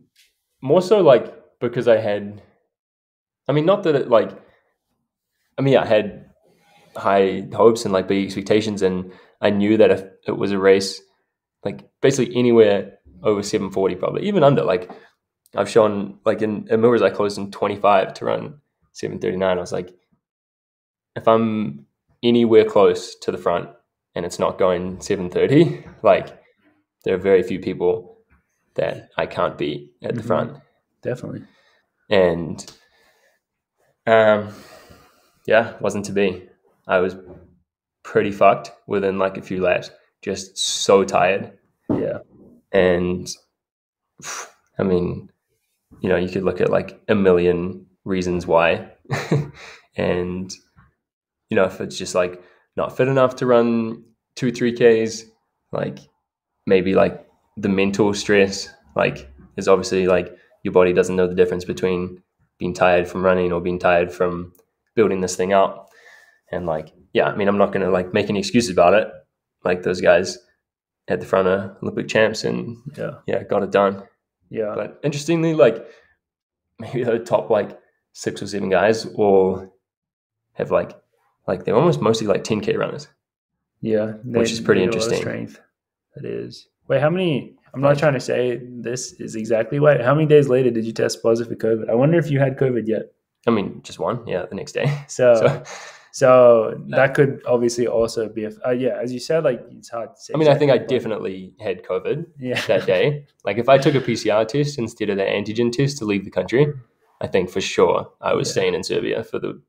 S3: more so like because I had, I mean, not that it like, I mean, I had high hopes and like big expectations, and I knew that if it was a race, like basically anywhere over 7:40, probably even under, like I've shown like in Millers, I closed in 25 to run 7:39. I was like, if I'm anywhere close to the front and it's not going 7:30, like there are very few people that I can't beat at the front.
S1: Definitely.
S3: And wasn't to be. I was pretty fucked within like a few laps, just so tired.
S1: Yeah.
S3: And I mean, you know, you could look at like a million reasons why. And, you know, if it's just like not fit enough to run 2-3Ks, like maybe like the mental stress, like is obviously like your body doesn't know the difference between being tired from running or being tired from building this thing up. And like, yeah, I mean, I'm not going to like make any excuses about it. Like those guys at the front of Olympic champs and got it done.
S1: Yeah.
S3: But interestingly, like maybe the top like 6 or 7 guys all have like they're almost mostly like 10K runners.
S1: Yeah.
S3: Which is pretty interesting.
S1: Strength. That is. Wait, how many? I'm not trying to say this is exactly what. How many days later did you test positive for COVID? I wonder if you had COVID yet.
S3: I mean, just one. Yeah, the next day.
S1: So that could obviously also be as you said, like it's hard to say.
S3: I mean, I think I definitely had COVID that day. Like if I took a PCR test instead of the antigen test to leave the country, I think for sure I was staying in Serbia for the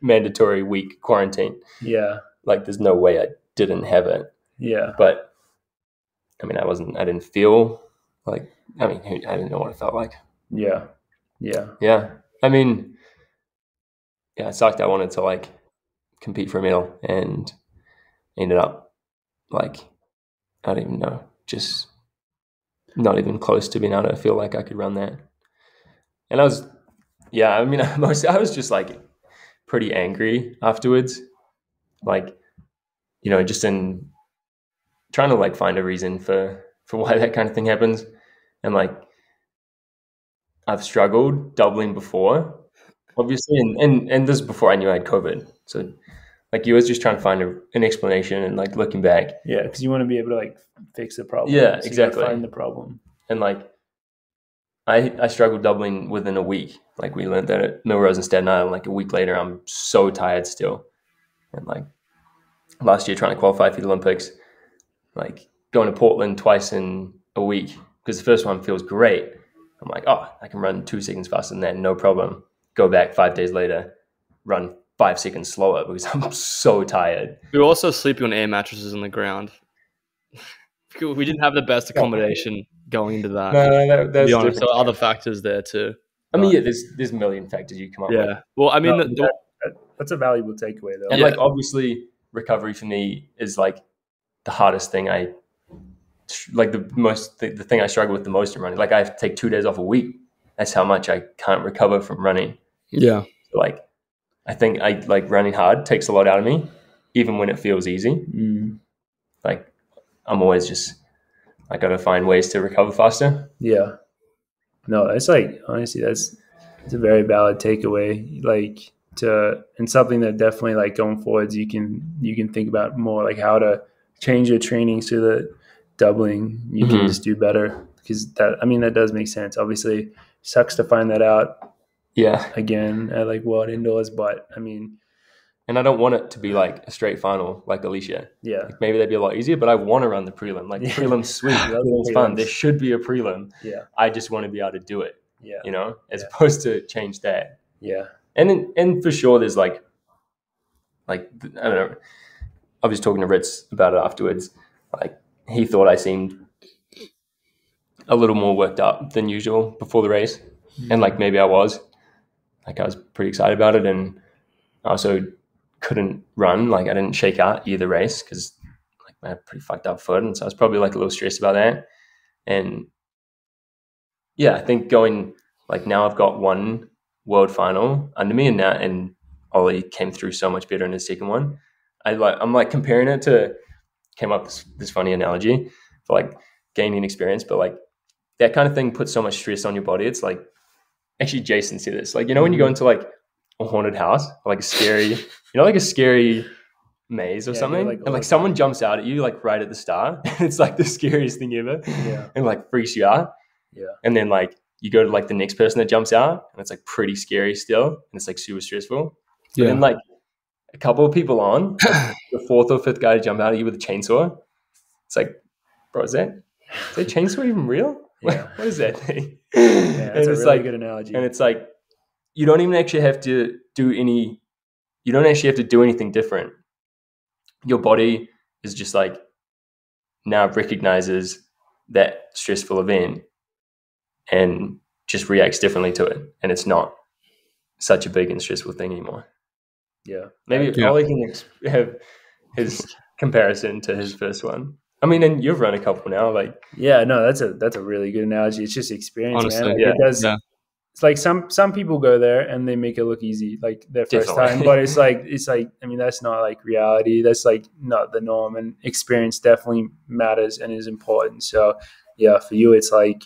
S3: mandatory week quarantine.
S1: Yeah.
S3: Like there's no way I didn't have it.
S1: Yeah.
S3: But I mean, I didn't feel like, I didn't know what it felt like.
S1: Yeah. Yeah.
S3: Yeah. I mean, yeah, it sucked. I wanted to like compete for a medal and ended up like, I don't even know, just not even close to being able to feel like I could run that. And I was just like pretty angry afterwards. Like, just in trying to like find a reason for why that kind of thing happens. And like, I've struggled doubling before, obviously, and this is before I knew I had COVID. So like you was just trying to find an explanation and like looking back.
S1: Yeah, because you want to be able to like fix the problem.
S3: Yeah,
S1: so
S3: exactly.
S1: You find the problem.
S3: And like I struggled doubling within a week. Like we learned that at Millrose and Staten Island. Like a week later, I'm so tired still. And like last year trying to qualify for the Olympics, like going to Portland twice in a week because the first one feels great. I'm like, oh, I can run 2 seconds faster than that, no problem. Go back 5 days later, run 5 seconds slower because I'm so tired.
S2: We were also sleeping on air mattresses on the ground. We didn't have the best accommodation going into that.
S3: No, that's different.
S2: So other factors there too.
S3: I mean, yeah, there's a million factors you come up with.
S2: Yeah. Well, I mean,
S1: that's a valuable takeaway though.
S3: And like obviously recovery for me is like the hardest thing the thing I struggle with the most in running. Like I have to take 2 days off a week. That's how much I can't recover from running.
S2: Yeah.
S3: So like I think I like running hard takes a lot out of me, even when it feels easy. Like I'm always just I gotta find ways to recover faster.
S1: Yeah. No, it's like honestly it's a very valid takeaway. Like and something that definitely like going forwards you can think about more like how to change your training so that doubling you can just do better, because that does make sense. Obviously sucks to find that out again at like World Indoors, but I mean,
S3: and I don't want it to be like a straight final like Alicia.
S1: Yeah,
S3: like maybe that'd be a lot easier, but I want to run the prelim. Like the prelim's sweet, prelim's fun. There should be a prelim.
S1: Yeah,
S3: I just want to be able to do it.
S1: Yeah,
S3: as opposed to change that.
S1: Yeah,
S3: and for sure there's like I don't know. I was talking to Ritz about it afterwards. Like he thought I seemed a little more worked up than usual before the race. And like maybe I was. Like I was pretty excited about it, and I also couldn't run. Like I didn't shake out either race because like I had a pretty fucked up foot, and so I was probably like a little stressed about that. And yeah, I think going like now I've got one world final under me, and Ollie came through so much better in his second one. I'm like comparing it to, came up this funny analogy for like gaining experience, but like that kind of thing puts so much stress on your body. It's like, actually Jason said this, like, when you go into like a haunted house, or like a scary, like a scary maze or something, and like someone jumps out at you like right at the start. It's like the scariest thing ever. Yeah. And like freaks you out. Yeah. And then like you go to like the next person that jumps out, and it's like pretty scary still, and it's like super stressful. Yeah. And then like a couple of people on, like, the fourth or fifth guy to jump out at you with a chainsaw. It's like, bro, is that chainsaw even real? Yeah. What is that thing? Yeah, that's a really good analogy. And it's like, you don't even actually have to do anything different. Your body is just like now recognizes that stressful event and just reacts differently to it. And it's not such a big and stressful thing anymore. Yeah. Maybe Ollie can have his comparison to his first one. I mean, and you've run a couple now, like.
S1: Yeah, no, that's a really good analogy. It's just experience, honestly, man. Like it's like some people go there and they make it look easy, like their first time, but it's like I mean, that's not like reality. That's like not the norm, and experience definitely matters and is important. So yeah, for you, it's like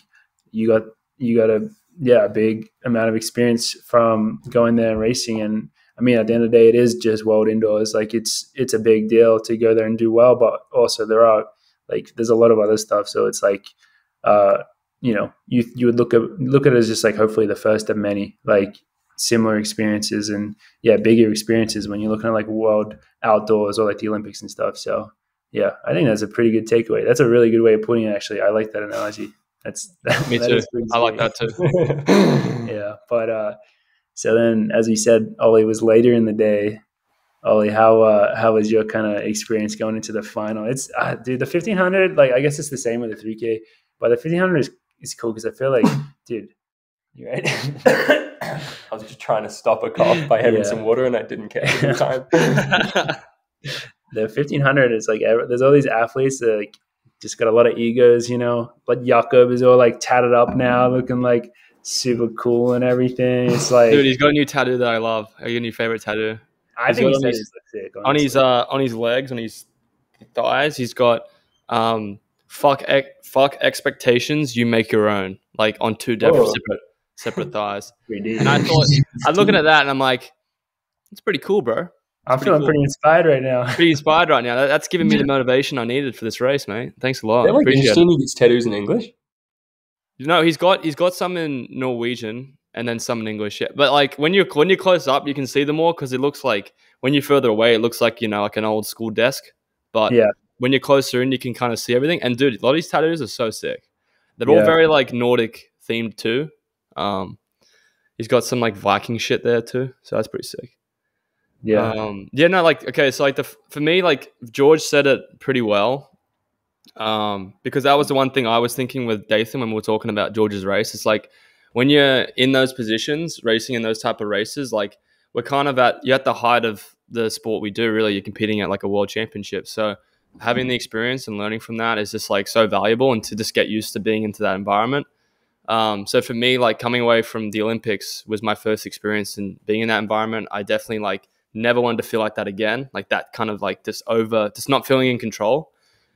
S1: you got a big amount of experience from going there and racing. And I mean, at the end of the day, it is just world indoors. Like it's a big deal to go there and do well, but also there's a lot of other stuff. So it's like, you would look at it as just like hopefully the first of many like similar experiences, and bigger experiences when you're looking at like world outdoors or like the Olympics and stuff. So yeah, I think that's a pretty good takeaway. That's a really good way of putting it. Actually, I like that analogy.
S2: Me too. I like that too.
S1: Yeah, but so then, as we said, Ollie was later in the day. Ollie, how was your kind of experience going into the final? It's dude, the 1500, like I guess it's the same with the 3K, but the 1500 is cool because I feel like, dude, you right?
S3: I was just trying to stop a cough by having some water, and I didn't catch it in time.
S1: The 1500 is like there's all these athletes that like just got a lot of egos, But Jakob is all like tatted up now, looking like super cool and everything. It's like,
S2: dude, he's got a new tattoo that I love. Your new favorite tattoo?
S1: I think on his
S2: legs, on his thighs, he's got fuck expectations, you make your own, like on two separate thighs. And I thought, I'm looking at that and I'm like, it's pretty cool, bro.
S1: I'm feeling pretty inspired right now.
S2: That's giving me the motivation I needed for this race, mate. Thanks a lot.
S3: They're like interesting. He gets tattoos in English.
S2: No, he's got some in Norwegian and then some in English. Yeah. But like when you're close up, you can see them more because it looks like when you're further away, it looks like like an old school desk. But when you're closer in, you can kind of see everything. And dude, a lot of these tattoos are so sick. They're all very like Nordic themed too. He's got some like Viking shit there too, so that's pretty sick.
S1: Yeah.
S2: So like for me, like George said it pretty well. Because that was the one thing I was thinking with Dathan when we were talking about George's race. It's like when you're in those positions, racing in those type of races, like we're kind of you're at the height of the sport we do, really. You're competing at like a world championship. So having the experience and learning from that is just like so valuable, and to just get used to being into that environment. So for me, like coming away from the Olympics was my first experience in being in that environment. I definitely like never wanted to feel like that again. Like that kind of like just not feeling in control.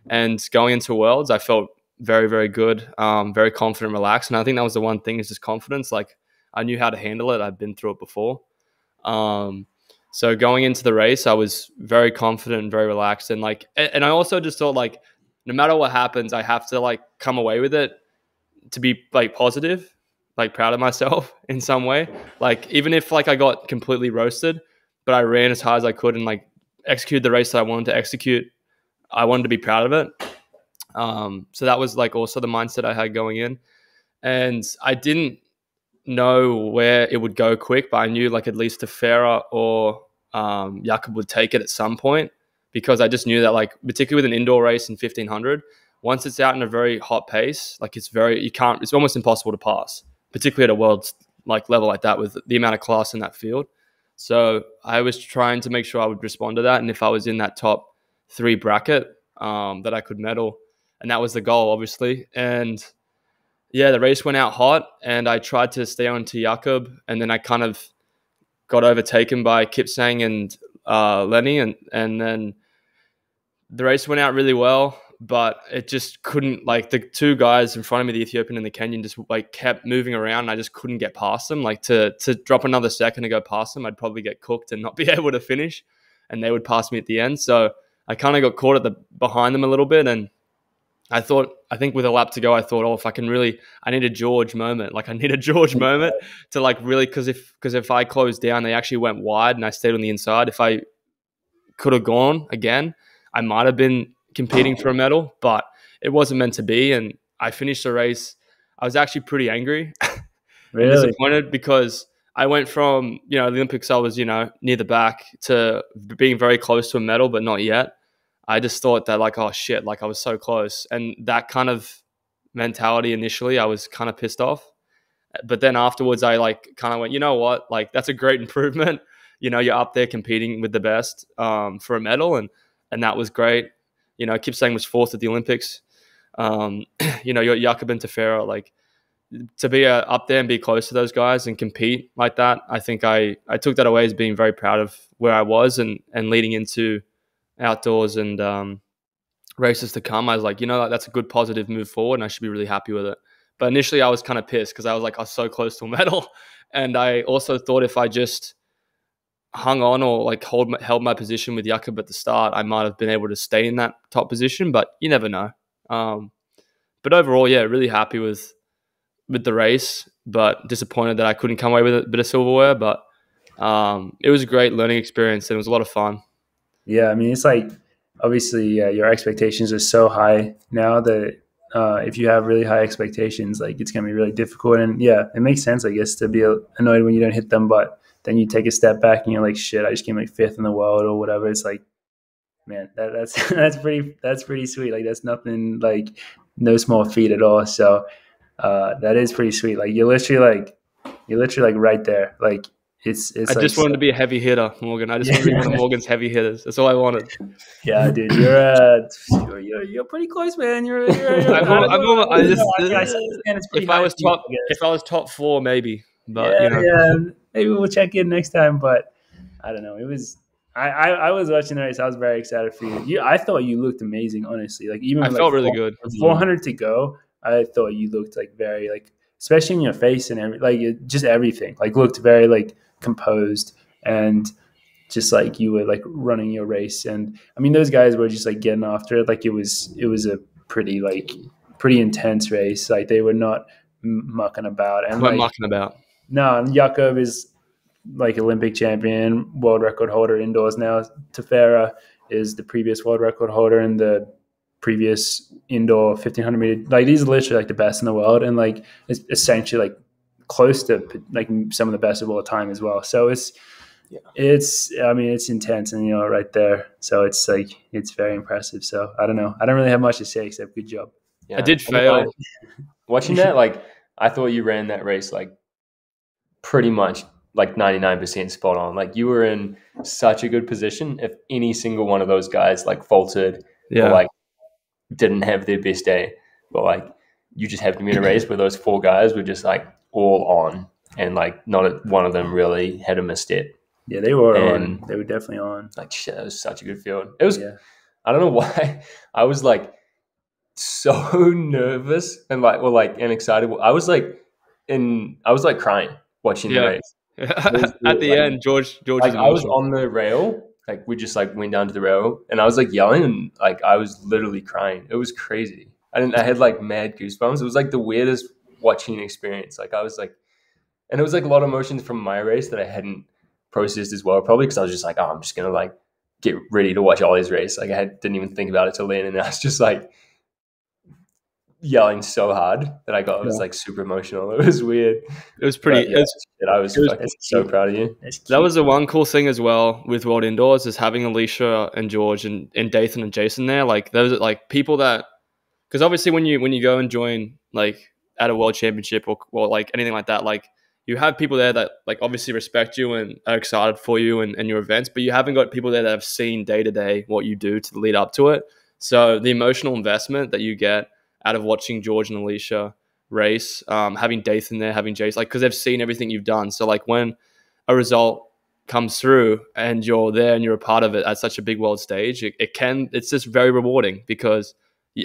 S2: And going into Worlds, I felt very, very good, very confident, relaxed. And I think that was the one thing, is just confidence. Like I knew how to handle it. I'd been through it before. So going into the race, I was very confident and very relaxed. And I also just thought like, no matter what happens, I have to like come away with it to be like positive, like proud of myself in some way. Like even if like I got completely roasted, but I ran as hard as I could and like executed the race that I wanted to execute, I wanted to be proud of it. So that was like also the mindset I had going in. And I didn't know where it would go quick, but I knew like at least Tefera or Jakob would take it at some point, because I just knew that like, particularly with an indoor race in 1500, once it's out in a very hot pace, like it's almost impossible to pass, particularly at a world like level like that with the amount of class in that field. So I was trying to make sure I would respond to that. And if I was in that top 3 bracket, that I could medal. And that was the goal, obviously. And yeah, the race went out hot and I tried to stay on to Jakob. And then I kind of got overtaken by Kipsang and Lenny. And then the race went out really well, but it just couldn't, like the 2 guys in front of me, the Ethiopian and the Kenyan, just like kept moving around and I just couldn't get past them. Like to drop another second to go past them, I'd probably get cooked and not be able to finish, and they would pass me at the end. So I kind of got caught behind them a little bit. And I think with a lap to go, I thought, if I can really, I need a George moment. Like I need a George moment to like really, because if I closed down, they actually went wide and I stayed on the inside. If I could have gone again, I might have been competing for a medal, but it wasn't meant to be. And I finished the race. I was actually pretty angry
S1: really?
S2: and disappointed, because I went from, the Olympics, I was, near the back, to being very close to a medal, but not yet. I just thought that like, oh shit, like I was so close. And that kind of mentality initially, I was kind of pissed off. But then afterwards, I like kind of went, you know what, like that's a great improvement. You're up there competing with the best for a medal. And that was great. Kipsang was 4th at the Olympics. Your Jakob and Tefera, like to be up there and be close to those guys and compete like that, I think I took that away as being very proud of where I was and leading into outdoors and races to come. I was like, that's a good positive move forward and I should be really happy with it. But initially I was kind of pissed because I was so close to a medal. And I also thought if I just hung on or like held my position with Jakob at the start, I might have been able to stay in that top position, but you never know. But overall, yeah, really happy with the race, but disappointed that I couldn't come away with a bit of silverware. But it was a great learning experience and it was a lot of fun.
S1: Yeah, I mean, it's like obviously your expectations are so high now that if you have really high expectations, like it's going to be really difficult. And yeah, it makes sense, I guess, to be annoyed when you don't hit them, but then you take a step back and you're like, shit, I just came like 5th in the world or whatever. It's like, man, that's pretty sweet. Like that's nothing, like no small feat at all. So that is pretty sweet. Like you're literally like right there. Like it's
S2: I just wanted to be a heavy hitter, Morgan. I just wanted to be one of Morgan's heavy hitters. That's all I wanted.
S1: Yeah, dude, you're pretty close, man. If
S2: I was top 4, maybe. But
S1: yeah, maybe we'll check in next time. But I don't know. It was I was watching the race. I was very excited for you. I thought you looked amazing, honestly. Like even
S2: I felt really good.
S1: 400 to go, I thought you looked like very like, especially in your face and just everything. Like looked very like composed and just like you were like running your race. And I mean, those guys were just like getting after it. Like it was a pretty intense race. Like they were not mucking about. And
S2: mucking about.
S1: No, Jakob is like Olympic champion, world record holder indoors now. Tefera is the previous world record holder in the previous indoor 1500 meter. Like these are literally like the best in the world, and like it's essentially like close to like some of the best of all time as well. So it's intense and right there. So it's like it's very impressive. So I don't know. I don't really have much to say except good job.
S2: Yeah. I did fail.
S3: Watching that, like I thought you ran that race like pretty much like 99% spot on. Like you were in such a good position. If any single one of those guys like faltered or like didn't have their best day, but like you just happened to be in a race where those 4 guys were just like all on, and like not one of them really had a misstep.
S1: Yeah, they were on. They were definitely on.
S3: Like shit, that was such a good field. It was. Yeah. I don't know why I was like so nervous and and excited. I was crying watching the race.
S2: At the end, George
S3: like, I was on the rail, like we just like went down to the rail, and I was like yelling, and like I was literally crying. It was crazy. I had like mad goosebumps. It was like the weirdest watching experience. Like I was like, and it was like a lot of emotions from my race that I hadn't processed as well, probably because I was just like, oh, I'm just gonna like get ready to watch Ollie's race. Like didn't even think about it till then, and I was just like yelling so hard that I was like super emotional. It was weird.
S2: It was pretty.
S3: I was so proud of you.
S2: That was the one cool thing as well with World Indoors is having Alicia and George and Dathan and Jason there. Like those are like people that, because obviously when you go and join like at a World Championship or like anything like that, like you have people there that like obviously respect you and are excited for you and your events, but you haven't got people there that have seen day to day what you do to lead up to it. So the emotional investment that you get out of watching George and Alicia race, having Dathan there, having Jace, like, because they've seen everything you've done. So like when a result comes through and you're there and you're a part of it at such a big world stage, it's just very rewarding because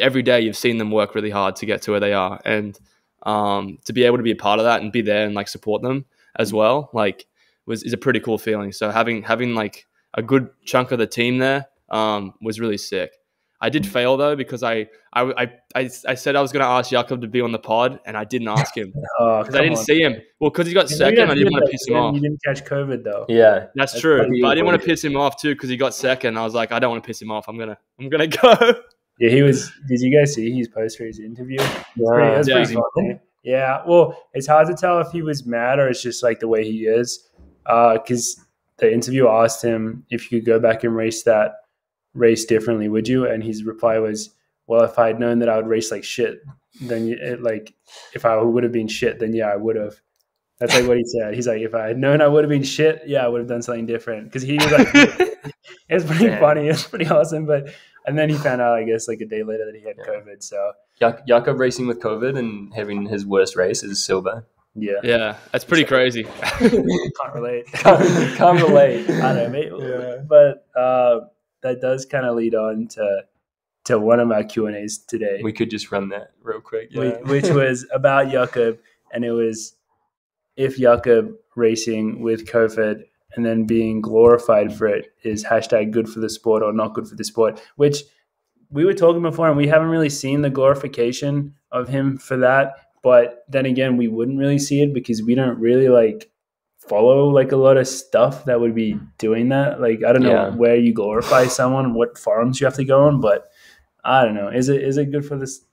S2: every day you've seen them work really hard to get to where they are. And to be able to be a part of that and be there and like support them as well, like is a pretty cool feeling. So having like a good chunk of the team there was really sick. I did fail though because I said I was going to ask Jakob to be on the pod and I didn't ask him because I didn't see him. Well, because he got second, I didn't want to piss him off.
S1: You didn't catch COVID though.
S3: Yeah,
S2: that's true. But I didn't want to piss him off too because he got second. I was like, I don't want to piss him off. I'm gonna go.
S1: Yeah, he was. Did you guys see his post race interview? That's pretty funny. Yeah, well, it's hard to tell if he was mad or it's just like the way he is. Because the interviewer asked him if you could go back and race that race differently, would you? And his reply was, well, if I had known that I would race like shit, then if I would have been shit, then yeah, I would have. That's like what he said. He's like, if I had known I would have been shit, yeah, I would have done something different. Because he was like, it's pretty funny. It's pretty awesome. And then he found out, I guess, like a day later that he had COVID. So
S3: Jakob racing with COVID and having his worst race is silver.
S2: Yeah, that's pretty crazy.
S1: Can't relate.
S3: Can't relate.
S1: I don't know, mate. Yeah. But that does kind of lead on to one of our Q&As today.
S3: We could just run that real quick. Yeah.
S1: Which was about Jakob, and it was if Jakob racing with COVID and then being glorified for it is hashtag good for the sport or not good for the sport, which we were talking before, and we haven't really seen the glorification of him for that. But then again, we wouldn't really see it because we don't really like follow like a lot of stuff that would be doing that. Like, I don't know where you glorify someone, what forums you have to go on, but I don't know. Is it good for this?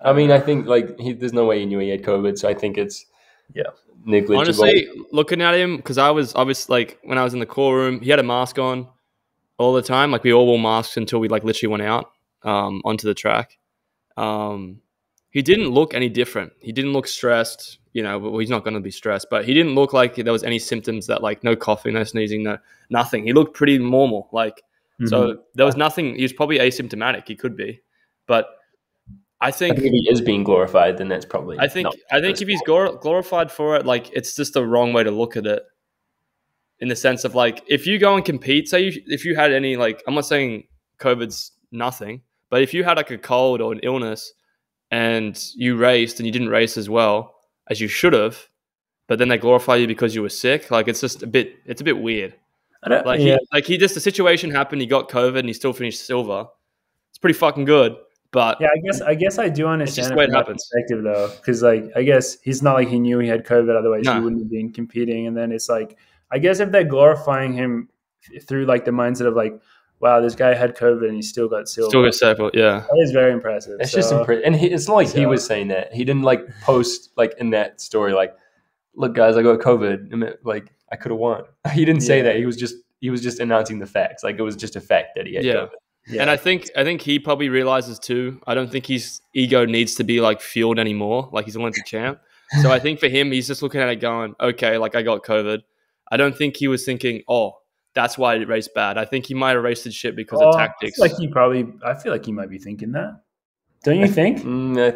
S3: I mean, I think like there's no way he knew he had COVID, so I think it's negligible.
S2: Honestly, looking at him, because I was like when I was in the core room, he had a mask on all the time. Like we all wore masks until we like literally went out onto the track. He didn't look any different. He didn't look stressed. You know, well, he's not going to be stressed, but he didn't look like there was any symptoms that like no coughing, no sneezing, no nothing. He looked pretty normal. Like, so there was nothing. He was probably asymptomatic. He could be, but I think
S3: if he is being glorified, then that's probably.
S2: I think if he's glorified for it, like it's just the wrong way to look at it. In the sense of like, if you go and compete, say if you had any like, I'm not saying COVID's nothing, but if you had like a cold or an illness and you raced and you didn't race as well as you should have, but then they glorify you because you were sick, like it's a bit weird. The situation happened, he got COVID and he still finished silver. It's pretty fucking good. But
S1: yeah, I guess I do understand it from that perspective though, because like I guess he's not like he knew he had COVID, otherwise he wouldn't have been competing. And then it's like, I guess if they're glorifying him through like the mindset of like, wow, this guy had COVID and he still got silver.
S2: Still got silver, yeah.
S1: That is very impressive.
S3: It's just impressive. And it's not like he was saying that. He didn't like post like in that story like, look guys, I got COVID. And like I could have won. He didn't say that. He was just announcing the facts. Like it was just a fact that he had COVID.
S2: Yeah. And I think he probably realizes too, I don't think his ego needs to be like fueled anymore, like he's Olympic champ. So I think for him, he's just looking at it going, okay, like I got COVID. I don't think he was thinking, oh, that's why he raced bad. I think he might have raced shit because of tactics.
S1: I feel like he might be thinking that. Don't you think?
S2: I don't know.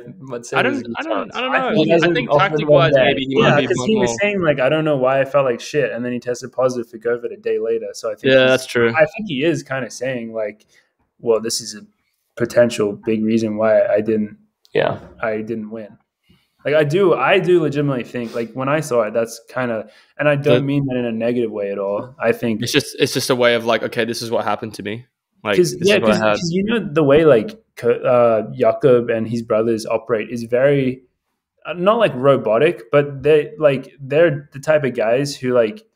S2: I think tactic-wise, maybe he might be.
S1: Because he was saying like, I don't know why I felt like shit, and then he tested positive for COVID a day later. So I think
S2: that's true.
S1: I think he is kind of saying like, well, this is a potential big reason why I didn't win. Like I do legitimately think like when I saw it, that's kind of, and I don't mean that in a negative way at all. I think
S2: it's just a way of like, okay, this is what happened to me. Like,
S1: because you know the way like Jakob and his brothers operate is very not like robotic, but they're the type of guys who like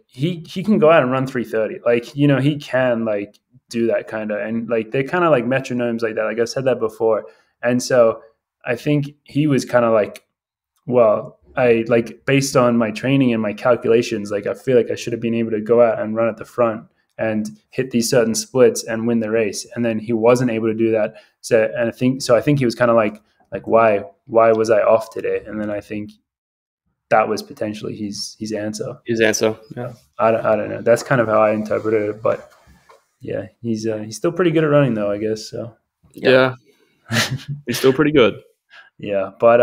S1: he can go out and run 3:30. Like, you know, he can like do that kind of, and like they're kind of like metronomes like that. Like I said that before, and so I think he was kind of like, well, I like based on my training and my calculations, like I feel like I should have been able to go out and run at the front and hit these certain splits and win the race. And then he wasn't able to do that. So I think he was kind of like why was I off today? And then I think that was potentially his answer.
S2: Yeah.
S1: I don't know. That's kind of how I interpreted it. But yeah, he's still pretty good at running though, I guess. So
S2: yeah. He's still pretty good.
S1: Yeah, but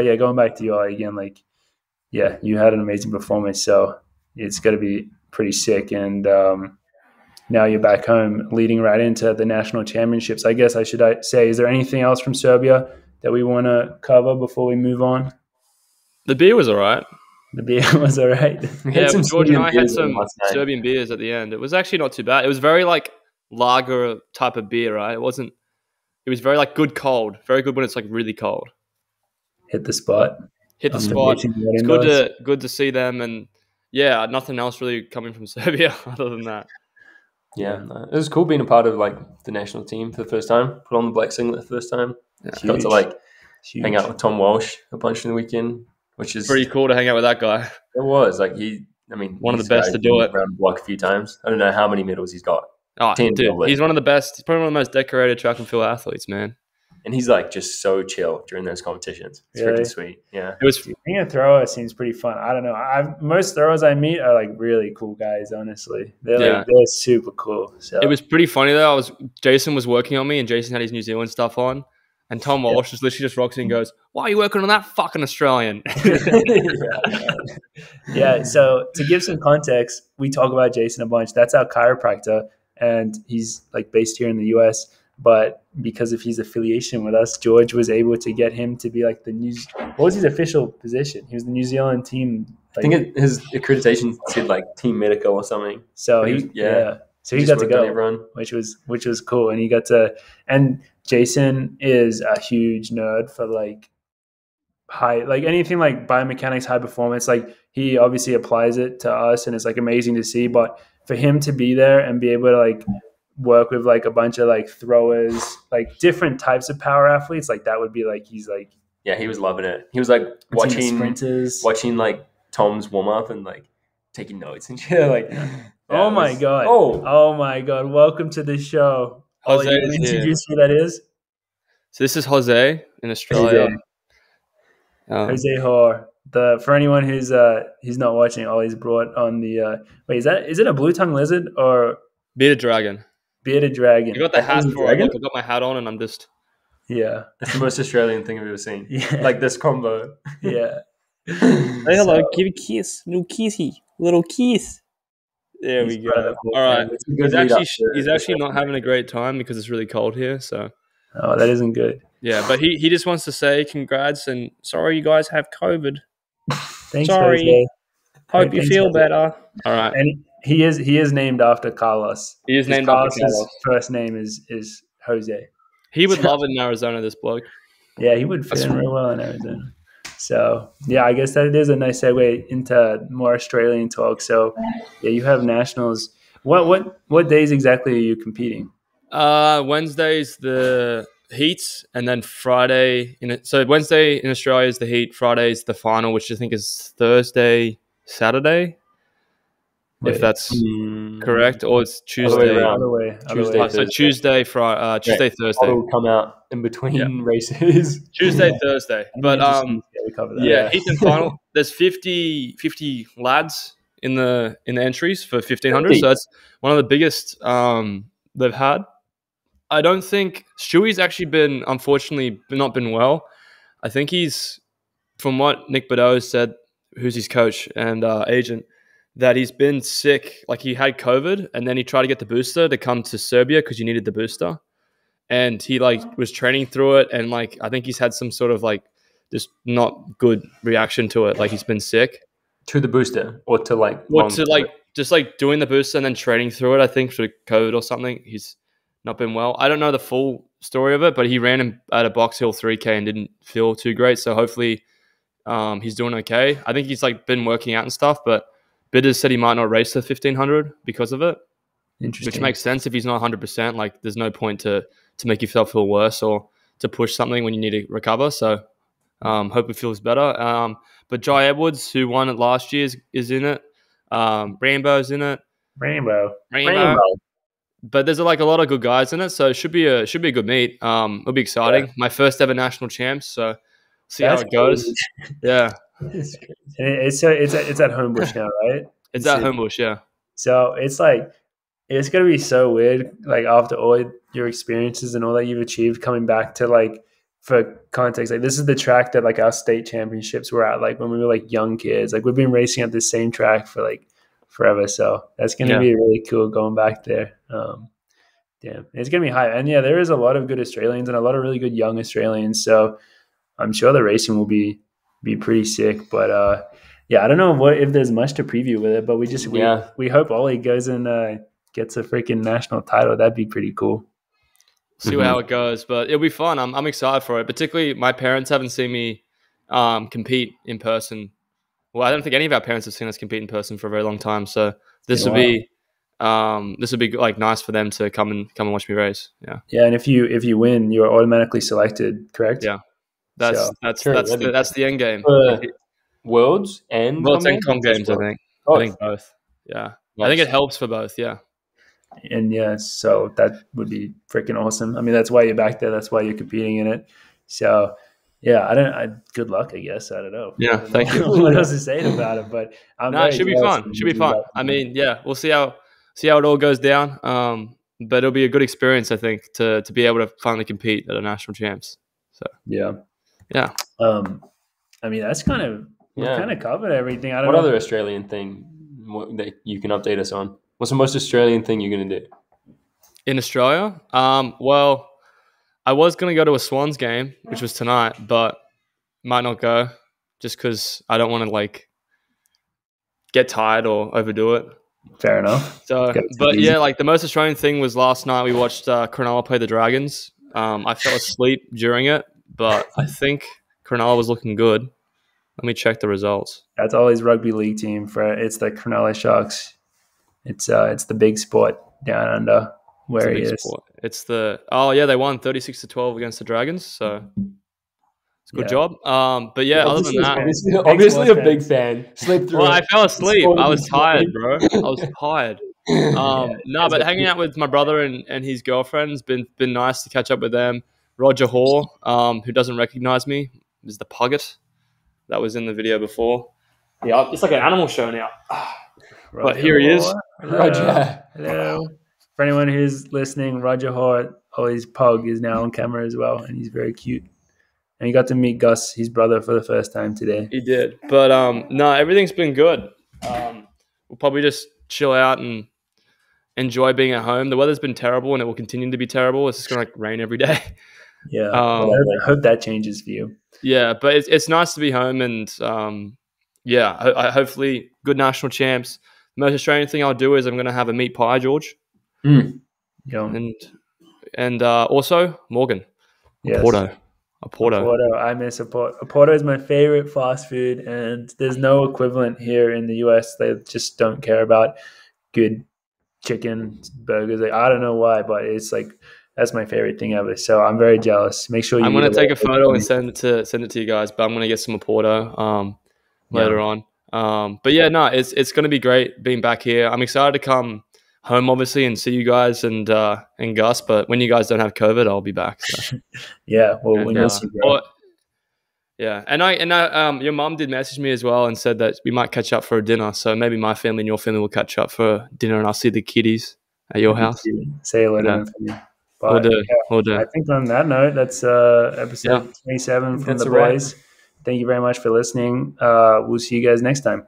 S1: yeah, going back to you all again, like, yeah, you had an amazing performance, so it's got to be pretty sick. And now you're back home, leading right into the national championships. I guess I should say, is there anything else from Serbia that we want to cover before we move on?
S2: The beer was all right.
S1: Yeah,
S2: George and I had some Serbian beers at the end. It was actually not too bad. It was very like lager type of beer, right? It was very like good cold. Very good when it's like really cold.
S1: Hit the spot.
S2: It's good to see them, and yeah, nothing else really coming from Serbia other than that.
S3: Yeah, it was cool being a part of like the national team for the first time. Put on the black singlet the first time. Yeah. Got to like hang out with Tom Walsh a bunch in the weekend, which is
S2: pretty cool to hang out with that guy.
S3: It was like one of the best to do it. Around the block a few times. I don't know how many medals he's got.
S2: Oh, dude, he's one of the best. He's probably one of the most decorated track and field athletes, man.
S3: And he's like just so chill during those competitions. It's freaking sweet. Yeah.
S1: Being a thrower seems pretty fun. I don't know. Most throwers I meet are like really cool guys, honestly. They're super cool. So
S2: it was pretty funny though. Jason was working on me and Jason had his New Zealand stuff on. And Tom Walsh just literally just rocks in and goes, "Why are you working on that fucking Australian?"
S1: Yeah. So to give some context, we talk about Jason a bunch. That's our chiropractor, and he's like based here in the US. But because of his affiliation with us, George was able to get him to be like what was his official position? He was the New Zealand team.
S3: Like, I think his accreditation said like team medical or something.
S1: So so he got to go, which was cool, and he got to. And Jason is a huge nerd for like anything like biomechanics, high performance. Like he obviously applies it to us, and it's like amazing to see. But for him to be there and be able to like work with like a bunch of like throwers, like different types of power athletes, like that would be like he's like
S3: he was loving it. He was like watching like Tom's warm up and like taking notes and shit. Like,
S1: oh my god! Welcome to the show.
S2: Jose,
S1: Ollie, can you introduce who that is?
S2: So this is Jose in Australia.
S1: Jose Hoare. For anyone who's not watching, Ollie's brought on the is it a blue tongue lizard or
S2: bearded dragon?
S1: Bearded dragon.
S2: I got the hat for it. Like, I got my hat on and I'm just
S3: That's the most Australian thing I've ever seen. Yeah. Like this combo.
S1: Yeah.
S4: Say hello, give a kiss. Little kissy. Little kiss. There we go.
S2: All right. He's actually not having a great time because it's really cold here. So.
S1: Oh, that isn't good.
S2: Yeah, but he just wants to say congrats and sorry you guys have COVID.
S1: Thanks,
S4: sorry.
S1: Jose.
S4: Hope you feel better.
S2: All right.
S1: And he is named after Carlos.
S2: He is named after Carlos.
S1: First name is Jose.
S2: He would love it in Arizona, this bloke.
S1: Yeah, he would fit in real well in Arizona. So, yeah, I guess that is a nice segue into more Australian talk. So, yeah, you have nationals. What days exactly are you competing?
S2: Wednesday's the heats, and then Friday. So Wednesday in Australia is the heat. Friday's the final, which I think is Thursday, Saturday. If that's correct, or it's Tuesday.
S1: Other way.
S2: So Tuesday, Thursday.
S3: Will come out in between races.
S2: Tuesday, Thursday. But
S1: we cover that.
S2: Heat and final. There's 50 lads in the entries for 1500. So that's one of the biggest they've had. I don't think Stewie's actually unfortunately not been well. I think he's, from what Nick Badeau said, who's his coach and agent, that he's been sick. Like he had COVID and then he tried to get the booster to come to Serbia because you needed the booster. And he was training through it. And I think he's had some sort of just not good reaction to it. Like he's been sick.
S3: To the booster or to
S2: just doing the booster and then training through it, I think, through COVID or something. He's not been well. I don't know the full story of it, but he ran at a Box Hill 3K and didn't feel too great. So hopefully he's doing okay. I think he's been working out and stuff, but Bitters said he might not race the 1500 because of it.
S1: Interesting.
S2: Which makes sense if he's not 100%. There's no point to make yourself feel worse or to push something when you need to recover. So hope it feels better. But Jai Edwards, who won it last year, is in it. Rambo's in it.
S1: Rainbow.
S2: But there's a lot of good guys in it, so it should be a good meet. It'll be exciting. Yeah. My first ever national champs, so see how it goes. Yeah,
S1: it's at Homebush now, right?
S2: It's at Homebush, yeah.
S1: So it's gonna be so weird, after all your experiences and all that you've achieved, coming back to for context, this is the track that our state championships were at, when we were young kids. We've been racing at the same track for forever. So that's going to be really cool going back there. Damn, it's going to be high. And yeah, there is a lot of good Australians and a lot of really good young Australians. So I'm sure the racing will be pretty sick. But I don't know if there's much to preview with it, but we hope Ollie goes and gets a freaking national title. That'd be pretty cool.
S2: See how it goes, but it'll be fun. I'm excited for it. Particularly, my parents haven't seen me compete in person. Well, I don't think any of our parents have seen us compete in person for a very long time. So this will be nice for them to come and watch me race. Yeah.
S1: Yeah, and if you win, you're automatically selected, correct?
S2: Yeah. That's the end game.
S3: Worlds and
S2: Com Games, I think. I think both. Yeah. Nice. I think it helps for both. Yeah.
S1: And so that would be freaking awesome. I mean, that's why you're back there. That's why you're competing in it. So yeah, good luck, I guess. I don't know.
S2: Yeah, thank you.
S1: What else to say about it? But
S2: it should be fun. It should be fun. I mean, we'll see how it all goes down. But it'll be a good experience, I think, to be able to finally compete at a national champs. So
S1: yeah. I mean, that's kind of we've kind of covered everything. I don't know.
S3: What other Australian thing that you can update us on? What's the most Australian thing you're gonna do
S2: in Australia? Well, I was gonna go to a Swans game, which was tonight, but might not go just because I don't want to like get tired or overdo it.
S1: Fair enough.
S2: So, but yeah, like the most Australian thing was last night we watched Cronulla play the Dragons. I fell asleep during it, but I think Cronulla was looking good. Let me check the results.
S1: That's Ollie's rugby league team. It's the Cronulla Sharks. It's the big sport down under where he is.
S2: Sport. It's they won 36-12 against the Dragons. So it's a good job. But yeah, other than that,
S3: obviously a big fan. Sleep through.
S2: Well, I fell asleep. I was tired, bro. I was tired. But hanging out with my brother and his girlfriend has been nice to catch up with them. Roger Hoare, who doesn't recognize me, is the Pugget that was in the video before. Yeah, it's like an animal show now. But here he is.
S1: Roger. Hello. For anyone who's listening, Roger Hoare, Ollie's pug, is now on camera as well, and he's very cute. And he got to meet Gus, his brother, for the first time today.
S2: He did. But no, everything's been good. We'll probably just chill out and enjoy being at home. The weather's been terrible, and it will continue to be terrible. It's just going to rain every day.
S1: Yeah. I hope that changes for you.
S2: Yeah, but it's nice to be home, and hopefully good national champs. The most Australian thing I'll do is I'm going to have a meat pie, George.
S1: Yeah.
S2: And also Morgan.
S1: Yes.
S2: A Porto.
S1: I miss a Porto. A Porto is my favorite fast food, and there's no equivalent here in the US. They just don't care about good chicken burgers. Like, I don't know why, but it's like that's my favorite thing ever. So I'm very jealous. Make sure
S2: I'm going to take a photo and send it to you guys. But I'm going to get some Porto later on. But yeah, no, it's going to be great being back here. I'm excited to come home, obviously, and see you guys and Gus. But when you guys don't have COVID, I'll be back. So.
S1: Yeah, well, we miss you, bro.
S2: Yeah, and your mom did message me as well and said that we might catch up for a dinner. So maybe my family and your family will catch up for dinner, and I'll see the kiddies at your house.
S1: Say hello to them for me. But,
S2: we'll do.
S1: I think on that note, that's episode 27 from the boys. Thank you very much for listening. We'll see you guys next time.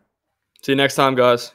S2: See you next time, guys.